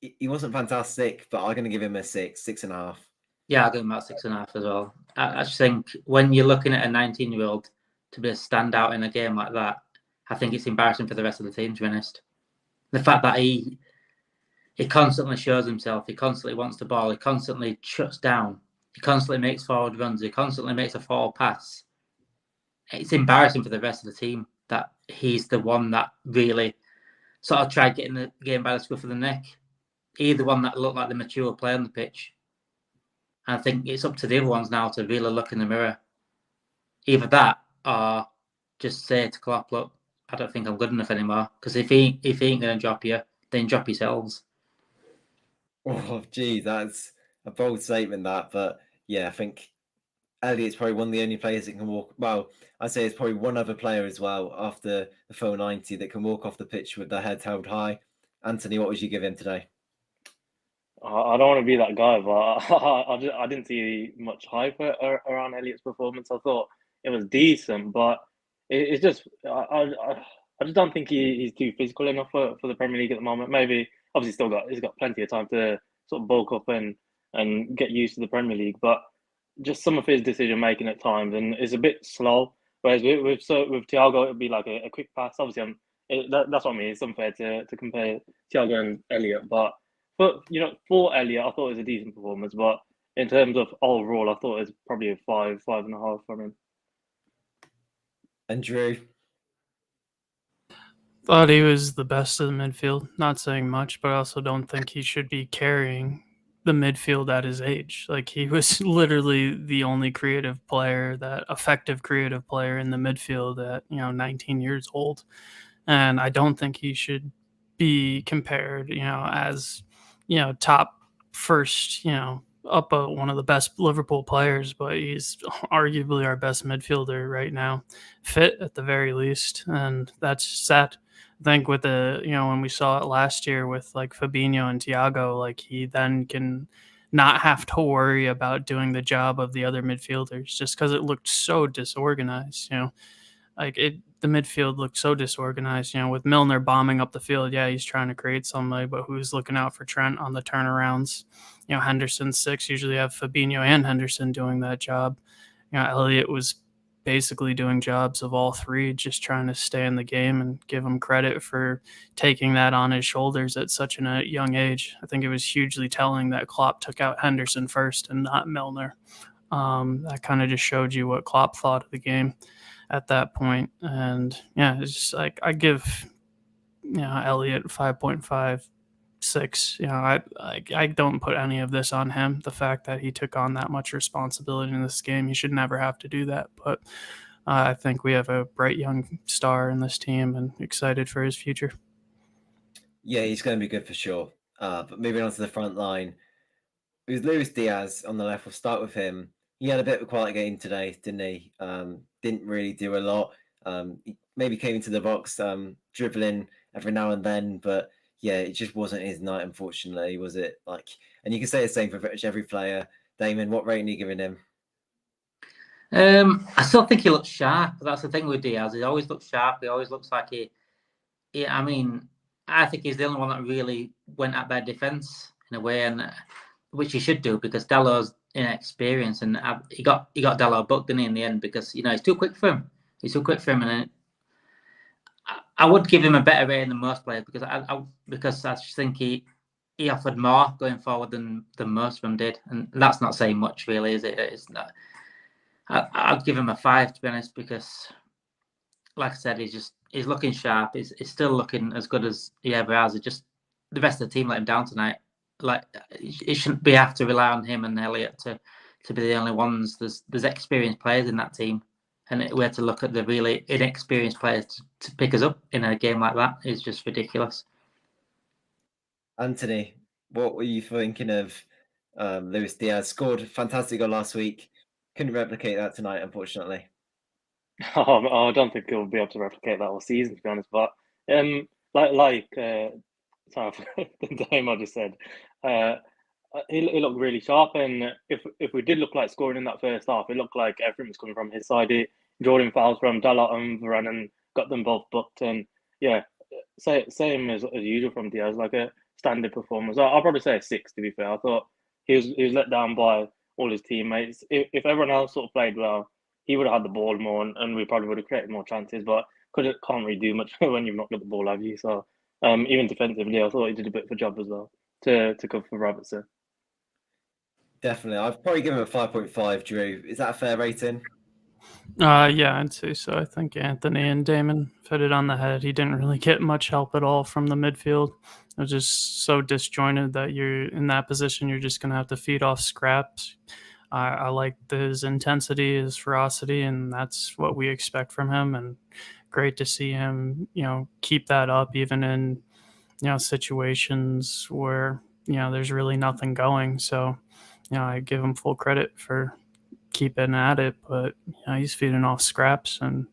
he wasn't fantastic, but I'm going to give him a 6.5. Yeah, I'll give him about 6.5 as well. I just think when you're looking at a 19-year-old to be a standout in a game like that, I think it's embarrassing for the rest of the team, to be honest. The fact that he constantly shows himself, he constantly wants the ball, he constantly shuts down, he constantly makes forward runs, he constantly makes a forward pass. It's embarrassing for the rest of the team that he's the one that really sort of tried getting the game by the scruff of the neck. He's the one that looked like the mature player on the pitch. And I think it's up to the other ones now to really look in the mirror. Either that or just say to Klopp, look, I don't think I'm good enough anymore. Because if he ain't going to drop you, then drop yourselves. Oh, gee, that's a bold statement, that. But yeah, I think Elliott's probably one of the only players that can walk. Well, I'd say it's probably one other player as well after the full 90 that can walk off the pitch with their head held high. Anthony, what would you give him today? I don't want to be that guy, but I didn't see much hype around Elliott's performance. I thought it was decent, but it's just I just don't think he's too physical enough for the Premier League at the moment. Maybe obviously he's got plenty of time to sort of bulk up and get used to the Premier League, but just some of his decision making at times and is a bit slow. Whereas with Thiago, it'd be like a quick pass. Obviously, that's what I mean. It's unfair to compare Thiago and Elliott, but for Elliott, I thought it was a decent performance. But in terms of overall, I thought it was probably a 5.5 from him. And Drew? Thought he was the best of the midfield. Not saying much, but I also don't think he should be carrying the midfield at his age. Like, he was literally the only effective creative player in the midfield at 19 years old. And I don't think he should be compared, as top first, up one of the best Liverpool players, but he's arguably our best midfielder right now, fit at the very least, and that's sad. I think with when we saw it last year with like Fabinho and Thiago, like he then can not have to worry about doing the job of the other midfielders just because it looked so disorganized. The midfield looked so disorganized, with Milner bombing up the field. Yeah, he's trying to create somebody, but who's looking out for Trent on the turnarounds? Henderson's 6, usually have Fabinho and Henderson doing that job. Elliott was basically doing jobs of all three, just trying to stay in the game, and give him credit for taking that on his shoulders at such a young age. I think it was hugely telling that Klopp took out Henderson first and not Milner. That kind of just showed you what Klopp thought of the game at that point. And yeah, it's just like I give Elliott 5.5, 6. I don't put any of this on him. The fact that he took on that much responsibility in this game, he should never have to do that. But I think we have a bright young star in this team and excited for his future. Yeah, he's going to be good for sure. But moving on to the front line, it was Luis Diaz on the left. We'll start with him. He had a bit of a quiet game today, didn't he? Didn't really do a lot. He maybe came into the box, dribbling every now and then, but yeah, it just wasn't his night, unfortunately, was it? And you can say the same for pretty much every player. Damon, what rating are you giving him? I still think he looks sharp. That's the thing with Diaz. He always looks sharp. He always looks like I think he's the only one that really went at their defence in a way, and which he should do, because Dalot's inexperienced, and he got Dalot booked, didn't he, in the end, because he's too quick for him. And I would give him a better rating than most players, because I just think he he offered more going forward than most of them did, and that's not saying much, really, is it? It's not. I'd give him a 5, to be honest, because, like I said, he's looking sharp. He's still looking as good as he ever has. It just the rest of the team let him down tonight. Like, it shouldn't be have to rely on him and Elliott to be the only ones. There's experienced players in that team, and we had to look at the really inexperienced players to pick us up in a game like that is just ridiculous. Anthony, what were you thinking of Luis Diaz? Scored a fantastic goal last week. Couldn't replicate that tonight, unfortunately. I don't think he'll be able to replicate that all season, to be honest. But sorry, the name I just said. He looked really sharp, and if we did look like scoring in that first half, it looked like everything was coming from his side. Jordan fouls from Dalot and Varane and got them both booked, and yeah, same as usual from Diaz, like a standard performance. I'll probably say a 6, to be fair. I thought he was let down by all his teammates. If everyone else sort of played well, he would have had the ball more, and we probably would have created more chances. But can't really do much when you've not got the ball, have you? So even defensively, I thought he did a bit of a job as well to cover for Robertson. Definitely, I've probably given him a 5.5. Drew, is that a fair rating? Yeah, I'd say so. I think Anthony and Damon hit it on the head. He didn't really get much help at all from the midfield. It was just so disjointed that you're in that position. You're just going to have to feed off scraps. I like his intensity, his ferocity, and that's what we expect from him. And great to see him, keep that up even in, situations where, there's really nothing going. So, I give him full credit for keeping at it, but he's feeding off scraps and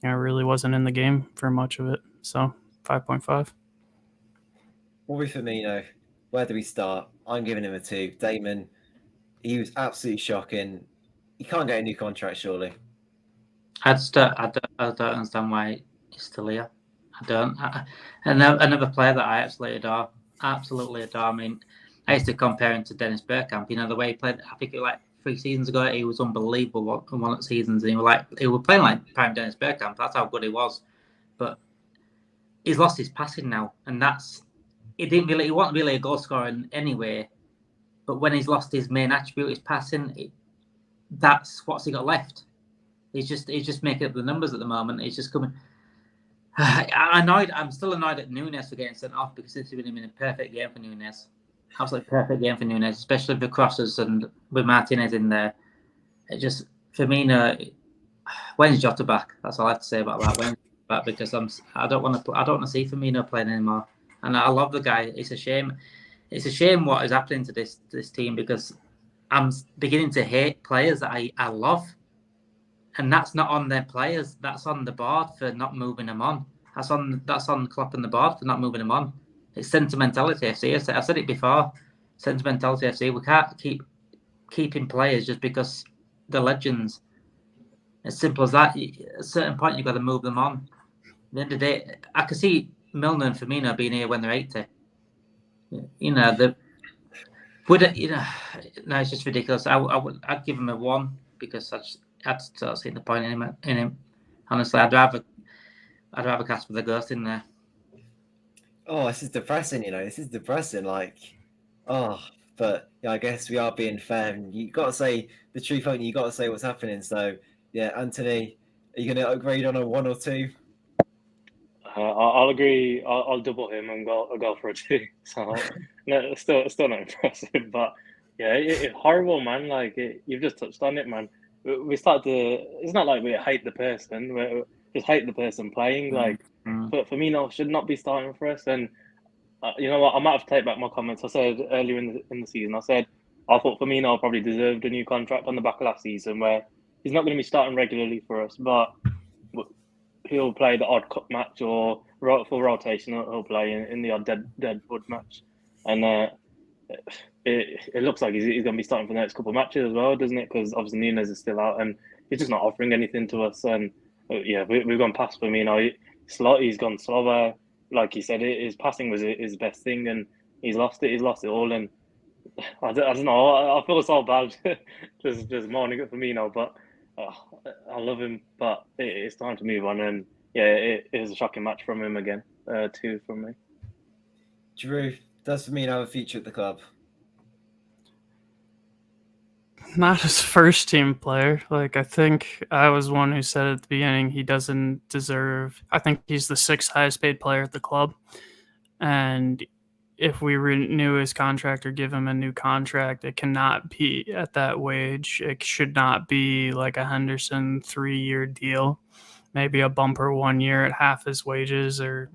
really wasn't in the game for much of it. So 5.5. Roberto Firmino, where do we start? I'm giving him a 2. Damon, he was absolutely shocking. He can't get a new contract, surely. I don't understand why he's still here. I don't. Another player that I absolutely adore. I mean, I used to compare him to Dennis Bergkamp. The way he played. I think like 3 seasons ago, he was unbelievable in one of the seasons, and he was playing like prime Dennis Bergkamp. That's how good he was. But he's lost his passing now, and he wasn't really a goal scorer anyway. But when he's lost his main attribute, his passing, that's what's he got left. He's just making up the numbers at the moment. He's just coming. I'm still annoyed at Núñez for getting sent off, because this has been a perfect game for Núñez. Absolutely perfect game for Núñez, especially with the crosses and with Martinez in there. It just, Firmino, when's Jota back? That's all I have to say about that. When's back? Because I don't want to see Firmino playing anymore. And I love the guy. It's a shame. It's a shame what is happening to this team, because I'm beginning to hate players that I love. And that's not on their players. That's on the board for not moving them on. That's on Klopp and the board for not moving them on. It's sentimentality FC. I've said it before. Sentimentality FC. We can't keep keeping players just because they're legends. As simple as that. At a certain point, you've got to move them on. At the end of the day, I could see Milner and Firmino being here when they're 80. No, it's just ridiculous. I'd give him a 1, because I'd start seeing the point in him. Honestly, I'd rather cast with a ghost in there. Oh, this is depressing. This is depressing. But I guess we are being fair, and you got to say the truth, haven't you? You got to say what's happening. So yeah, Anthony, are you going to upgrade on a 1 or 2? I'll agree. I'll double him and I'll go for a 2. So no, still not impressive, but yeah, it's horrible, man. You've just touched on it, man. We start to. It's not like we hate the person. We just hate the person playing. But Firmino should not be starting for us. And you know what? I might have to take back my comments. I said earlier in the season, I thought Firmino probably deserved a new contract on the back of last season, where he's not going to be starting regularly for us, but he'll play the odd cup match, or full rotation. He'll play in the odd deadwood match, and it looks like he's going to be starting for the next couple of matches as well, doesn't it? Because obviously Núñez is still out, and he's just not offering anything to us. And yeah, we've gone past Firmino. He's gone slower. Like he said, his passing was his best thing, and he's lost it. He's lost it all, and I don't know. I feel so bad just mourning at Firmino, but I love him. But it's time to move on, and yeah, it is a shocking match from him again. 2 from me. Drew, Does Firmino have a future at the club? Not as first team player. Like, I think I was one who said at the beginning he doesn't deserve. I think he's the 6th highest paid player at the club, and if we renew his contract or give him a new contract, it cannot be at that wage. It should not be like a Henderson 3-year deal. Maybe a bumper 1 year at half his wages, or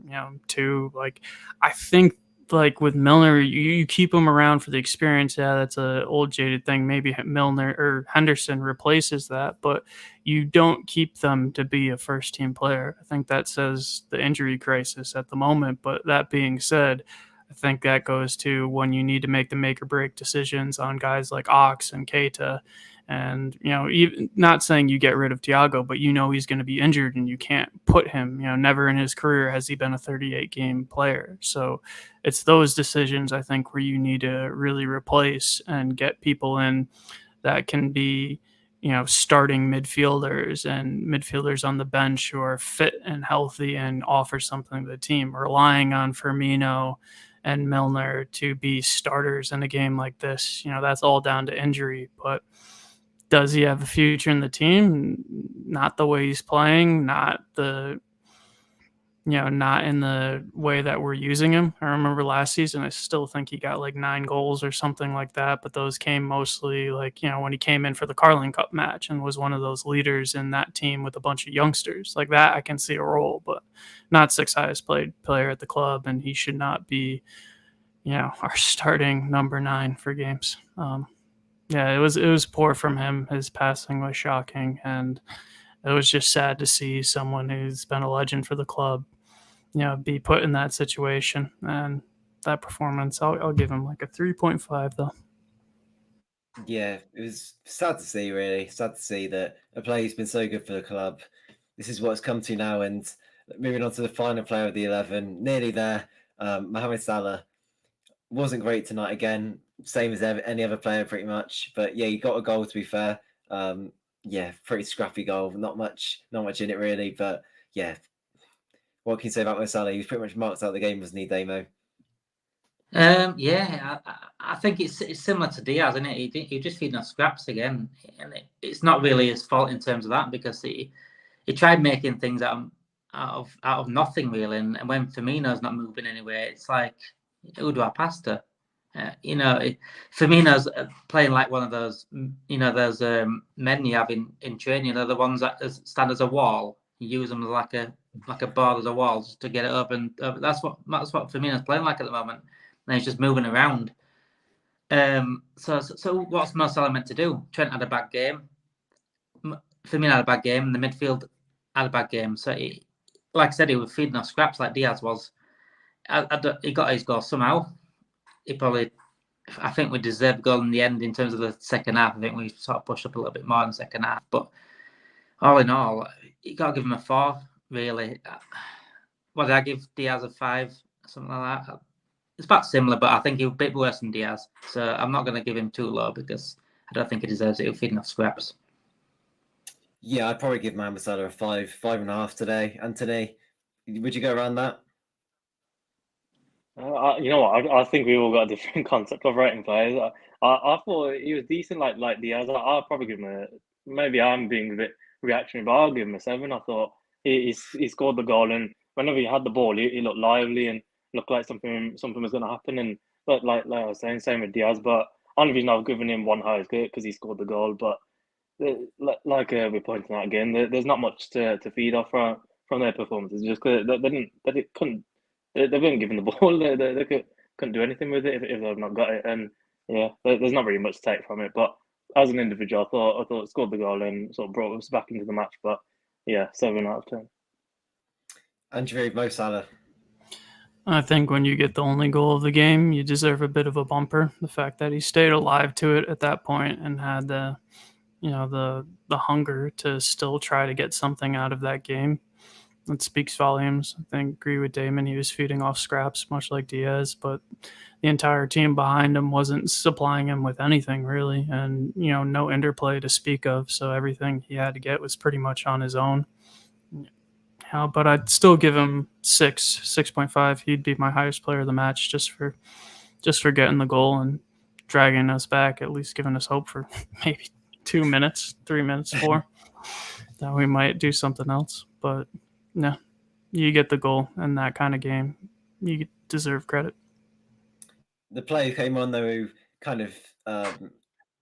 2. Like, I think like with Milner, you keep him around for the experience. Yeah, that's a old jaded thing. Maybe Milner or Henderson replaces that, but you don't keep them to be a first team player. I think that says the injury crisis at the moment. But that being said, I think that goes to when you need to make the make or break decisions on guys like Ox and Keita. And, even not saying you get rid of Thiago, but he's going to be injured and you can't put him. Never in his career has he been a 38-game player. So it's those decisions, I think, where you need to really replace and get people in that can be, starting midfielders and midfielders on the bench who are fit and healthy and offer something to the team. Relying on Firmino and Milner to be starters in a game like this, that's all down to injury. But does he have a future in the team? Not the way he's playing, not in the way that we're using him. I remember last season, I still think he got like 9 goals or something like that, but those came mostly when he came in for the Carling Cup match and was one of those leaders in that team with a bunch of youngsters. Like that, I can see a role, but not 6th highest paid player at the club, and he should not be, our starting number 9 for games. Yeah, it was poor from him. His passing was shocking, and it was just sad to see someone who's been a legend for the club, be put in that situation. And that performance, I'll give him like a 3.5 though. Yeah, it was sad to see, really. Sad to see that a player who's been so good for the club, this is what it's come to now. And moving on to the final player of the 11, nearly there, Mohamed Salah wasn't great tonight again. Same as any other player, pretty much. But yeah, he got a goal, to be fair. Pretty scrappy goal. Not much in it, really. But yeah, what can you say about Mo Salah? He was pretty much marked out the game, wasn't he, Damo? I think it's similar to Diaz, isn't it? He just feeding off scraps again, and it's not really his fault in terms of that, because he tried making things out of nothing, really. And when Firmino's not moving anywhere, it's like, who do I pass to? Firmino's playing like one of those, those men you have in training. They're the ones that stand as a wall. You use them as like a bar as a wall just to get it up, and that's what Firmino's playing like at the moment. And he's just moving around. So what's Mo Salah meant to do? Trent had a bad game. Firmino had a bad game, and the midfield had a bad game. So like I said, he was feeding off scraps like Diaz was. He got his goal somehow. I think we deserved a goal in the end in terms of the second half. I think we sort of pushed up a little bit more in the second half. But all in all, you got to give him a 4, really. What did I give Diaz, a 5? Something like that. It's about similar, but I think he was a bit worse than Diaz. So I'm not going to give him too low because I don't think he deserves it. He's feeding off scraps. Yeah, I'd probably give Mohamed Salah a 5.5 today. Anthony, would you go around that? You know what? I think we all got a different concept of rating players. I thought he was decent, like Diaz. I'll probably give him maybe I'm being a bit reactionary, but I'll give him a 7. I thought he scored the goal, and whenever he had the ball, he looked lively and looked like something was going to happen. And like I was saying, same with Diaz. But only reason I've given him 1 high is because he scored the goal. But like we're pointing out again, there's not much to feed off from their performances. Just because they weren't given the ball. They couldn't do anything with it if they've not got it. And yeah, there's not really much to take from it. But as an individual, I thought scored the goal and sort of brought us back into the match. But yeah, 7 out of 10. Andrew, Mo Salah. I think when you get the only goal of the game, you deserve a bit of a bumper. The fact that he stayed alive to it at that point and had the hunger to still try to get something out of that game, that speaks volumes. I think agree with Damon. He was feeding off scraps, much like Diaz, but the entire team behind him wasn't supplying him with anything really, and no interplay to speak of. So everything he had to get was pretty much on his own. But I'd still give him 6.5. He'd be my highest player of the match just for just for getting the goal and dragging us back, at least giving us hope for maybe 2 minutes, 3 minutes, 4, that we might do something else. But no, you get the goal in that kind of game, you deserve credit. The player who came on, though, who kind of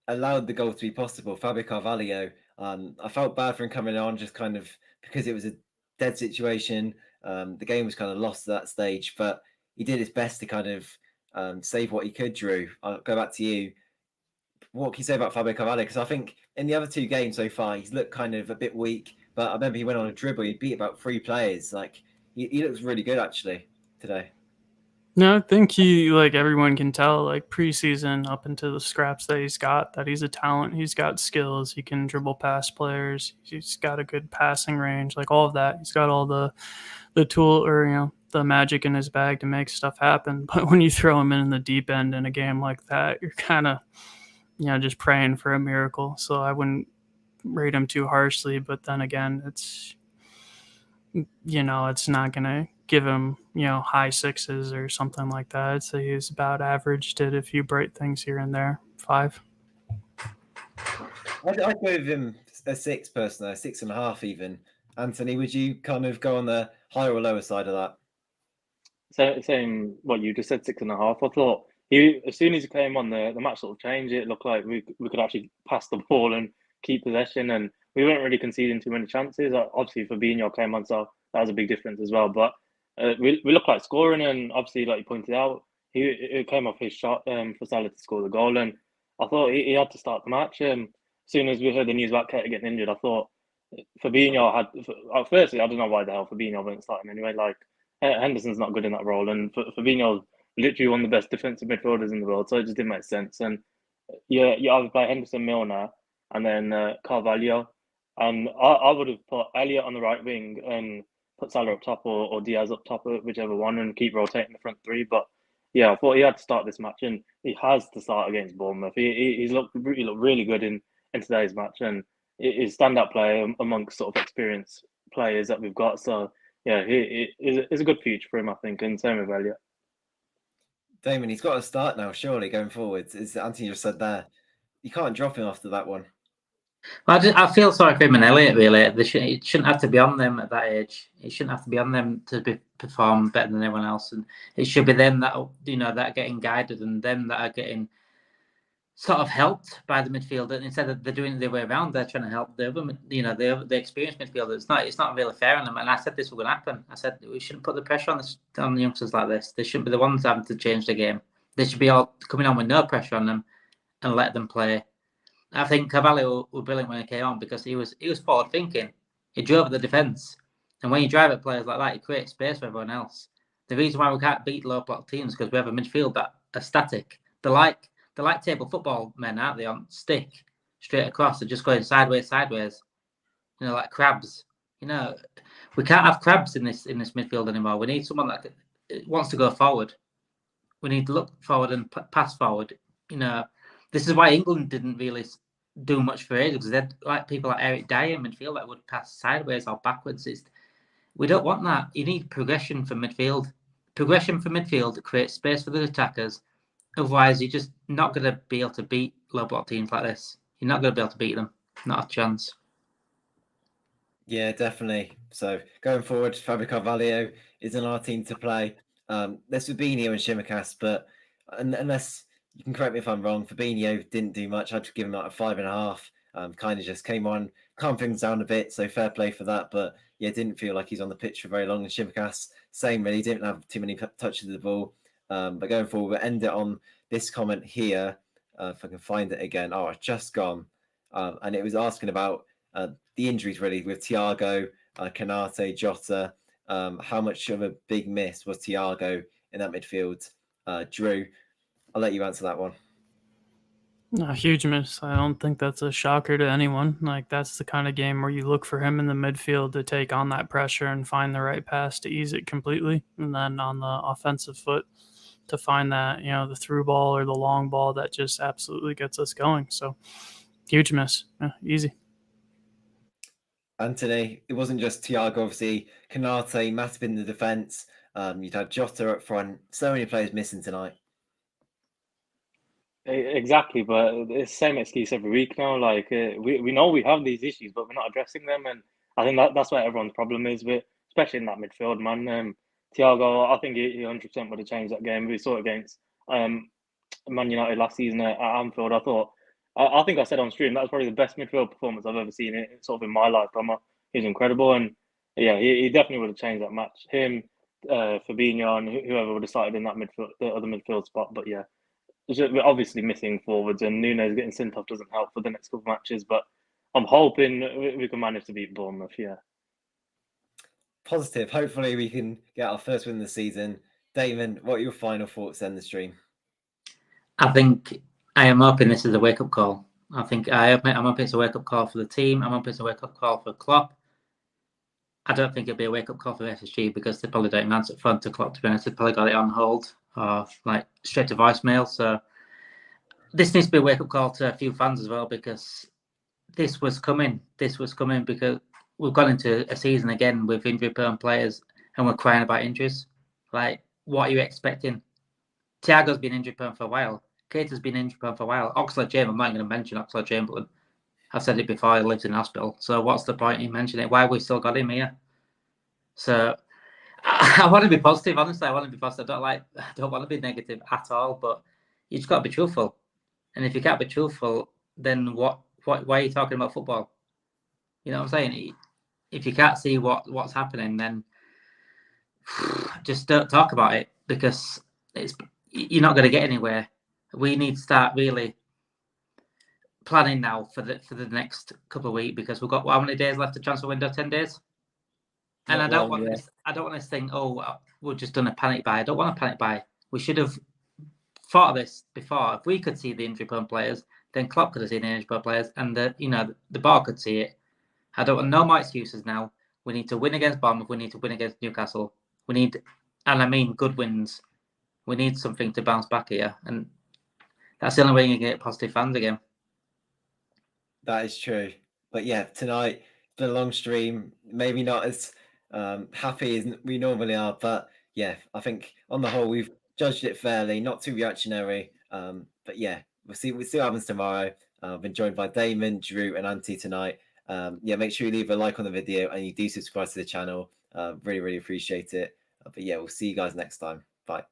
allowed the goal to be possible, Fabio Carvalho. I felt bad for him coming on, just kind of because it was a dead situation. The game was kind of lost at that stage, but he did his best to kind of save what he could. Drew, I'll go back to you. What can you say about Fabio Carvalho? Because I think in the other 2 games so far, he's looked kind of a bit weak. But I remember he went on a dribble. He beat about 3 players. Like he looks really good actually today. No, I think everyone can tell, preseason up into the scraps that he's got, that he's a talent. He's got skills. He can dribble past players. He's got a good passing range, all of that. He's got all the tool the magic in his bag to make stuff happen. But when you throw him in the deep end in a game like that, you're kind of, just praying for a miracle. So I wouldn't rate him too harshly. But then again, it's, it's not going to give him, high 6s or something like that. I'd say he's about average, did a few bright things here and there. 5. I'd give him a 6 personally, 6.5 even. Anthony, would you kind of go on the higher or lower side of that? So, same what you just said, 6.5. I thought he, as soon as he came on, the match sort of changed. It looked like we could actually pass the ball and keep possession, and we weren't really conceding too many chances. Obviously, Fabinho came on, so that was a big difference as well. But we looked like scoring, and obviously, like you pointed out, it came off his shot for Salah to score the goal, and I thought he had to start the match. As soon as we heard the news about Keita getting injured, I thought Fabinho had. Firstly, I don't know why the hell Fabinho wasn't starting anyway. Like Henderson's not good in that role, and Fabinho's literally one of the best defensive midfielders in the world, so it just didn't make sense. And you either play Henderson, Milner, and then Carvalho. And I would have put Elliott on the right wing and put Salah up top or Diaz up top, whichever one, and keep rotating the front 3. But yeah, I thought he had to start this match, and he has to start against Bournemouth. He's looked really good in today's match, and he's standout player amongst sort of experienced players that we've got. So yeah, it's a good future for him, I think, and same with Elliott. Damon, he's got to start now, surely, going forward. As Anthony just said there, you can't drop him after that one. Well, I feel sorry for him and Elliott, really. It shouldn't have to be on them at that age. It shouldn't have to be on them to perform better than everyone else. And it should be them that, that are getting guided and them that are getting sort of helped by the midfielder. And instead of they're doing it the way around, they're trying to help the other, the experienced midfielder. It's not really fair on them. And I said this was going to happen. I said we shouldn't put the pressure on the youngsters like this. They shouldn't be the ones having to change the game. They should be all coming on with no pressure on them and let them play. I think Carvalho was brilliant when he came on because he was forward thinking. He drove at the defence, and when you drive at players like that, you create space for everyone else. The reason why we can't beat low block teams is because we have a midfield that are static. They're like table football men, aren't they? On stick straight across, they're just going sideways. Like crabs. We can't have crabs in this midfield anymore. We need someone that wants to go forward. We need to look forward and pass forward. This is why England didn't really do much for ages, because they had like people like Eric Dyer in midfield that would pass sideways or backwards. We don't want that. You need progression from midfield. Progression from midfield creates space for the attackers. Otherwise, you're just not going to be able to beat low block teams like this. You're not going to be able to beat them. Not a chance. Yeah, definitely. So going forward, Fabio Carvalho is in our team to play. There's Fabinho and Shimikas, but unless you can correct me if I'm wrong, Fabinho didn't do much. I'd give him like a 5.5. Kind of just came on, calmed things down a bit. So fair play for that. But yeah, didn't feel like he's on the pitch for very long. And Shimikas, same really, didn't have too many touches of the ball. But going forward, we'll end it on this comment here. If I can find it again. Oh, it's just gone. And it was asking about the injuries really with Thiago, Kanate, Jota. How much of a big miss was Thiago in that midfield? Drew, I'll let you answer that one. A huge miss. I don't think that's a shocker to anyone. That's the kind of game where you look for him in the midfield to take on that pressure and find the right pass to ease it completely. And then on the offensive foot to find that, the through ball or the long ball that just absolutely gets us going. So huge miss. Yeah, easy. Anthony, it wasn't just Thiago, obviously. Kanate, Matty in the defence. You'd had Jota up front. So many players missing tonight. Exactly, but it's the same excuse every week now. Like we know we have these issues, but we're not addressing them, and I think that's where everyone's problem is. But especially in that midfield, man. Thiago, I think he 100% would have changed that game. We saw it against Man United last season at Anfield. I think I said on stream that was probably the best midfield performance I've ever seen sort of in my lifetime. He was incredible, and yeah, he definitely would have changed that match. Him, Fabinho, and whoever would have started in that midfield, the other midfield spot. But yeah. We're obviously missing forwards, and Nunes getting sent off doesn't help for the next couple of matches. But I'm hoping we can manage to beat Bournemouth. Yeah. Positive. Hopefully, we can get our first win of the season. Damon, what are your final thoughts on the stream? I think I am hoping this is a wake up call. I'm hoping it's a wake up call for the team. I'm hoping it's a wake up call for Klopp. I don't think it'll be a wake up call for FSG because they probably don't even answer phone to Klopp. To be honest, they probably got it on hold or like straight to voicemail. So this needs to be a wake up call to a few fans as well, because this was coming. This was coming because we've gone into a season again with injury-prone players, and we're crying about injuries. Like, what are you expecting? Thiago's been injury-prone for a while. Keita's been injury-prone for a while. Oxlade-Chamberlain, I'm not going to mention Oxlade-Chamberlain. I've said it before, he lives in hospital. So what's the point in mentioning it? Why have we still got him here? So I want to be positive, honestly. I want to be positive. I don't want to be negative at all, but you just got to be truthful. And if you can't be truthful, then why are you talking about football? You know what I'm saying? If you can't see what's happening, then just don't talk about it, because you're not going to get anywhere. We need to start really planning now for the next couple of weeks, because we've got how many days left to transfer window? 10 days. And I don't want this thing. Oh, we've just done a panic buy. I don't want a panic buy. We should have thought of this before. If we could see the injury-prone players, then Klopp could have seen the injury-prone players, and the bar could see it. I don't want no more excuses now. We need to win against Bournemouth. We need to win against Newcastle. We need, and I mean good wins. We need something to bounce back here, and that's the only way you can get positive fans again. That is true. But yeah, tonight it's been a long stream. Maybe not as happy as we normally are, but yeah, I think on the whole we've judged it fairly, not too reactionary. But yeah, we'll see what happens tomorrow. I've been joined by Damon, Drew, and Auntie tonight. Yeah, make sure you leave a like on the video and you do subscribe to the channel. Really, really appreciate it. But yeah, we'll see you guys next time. Bye.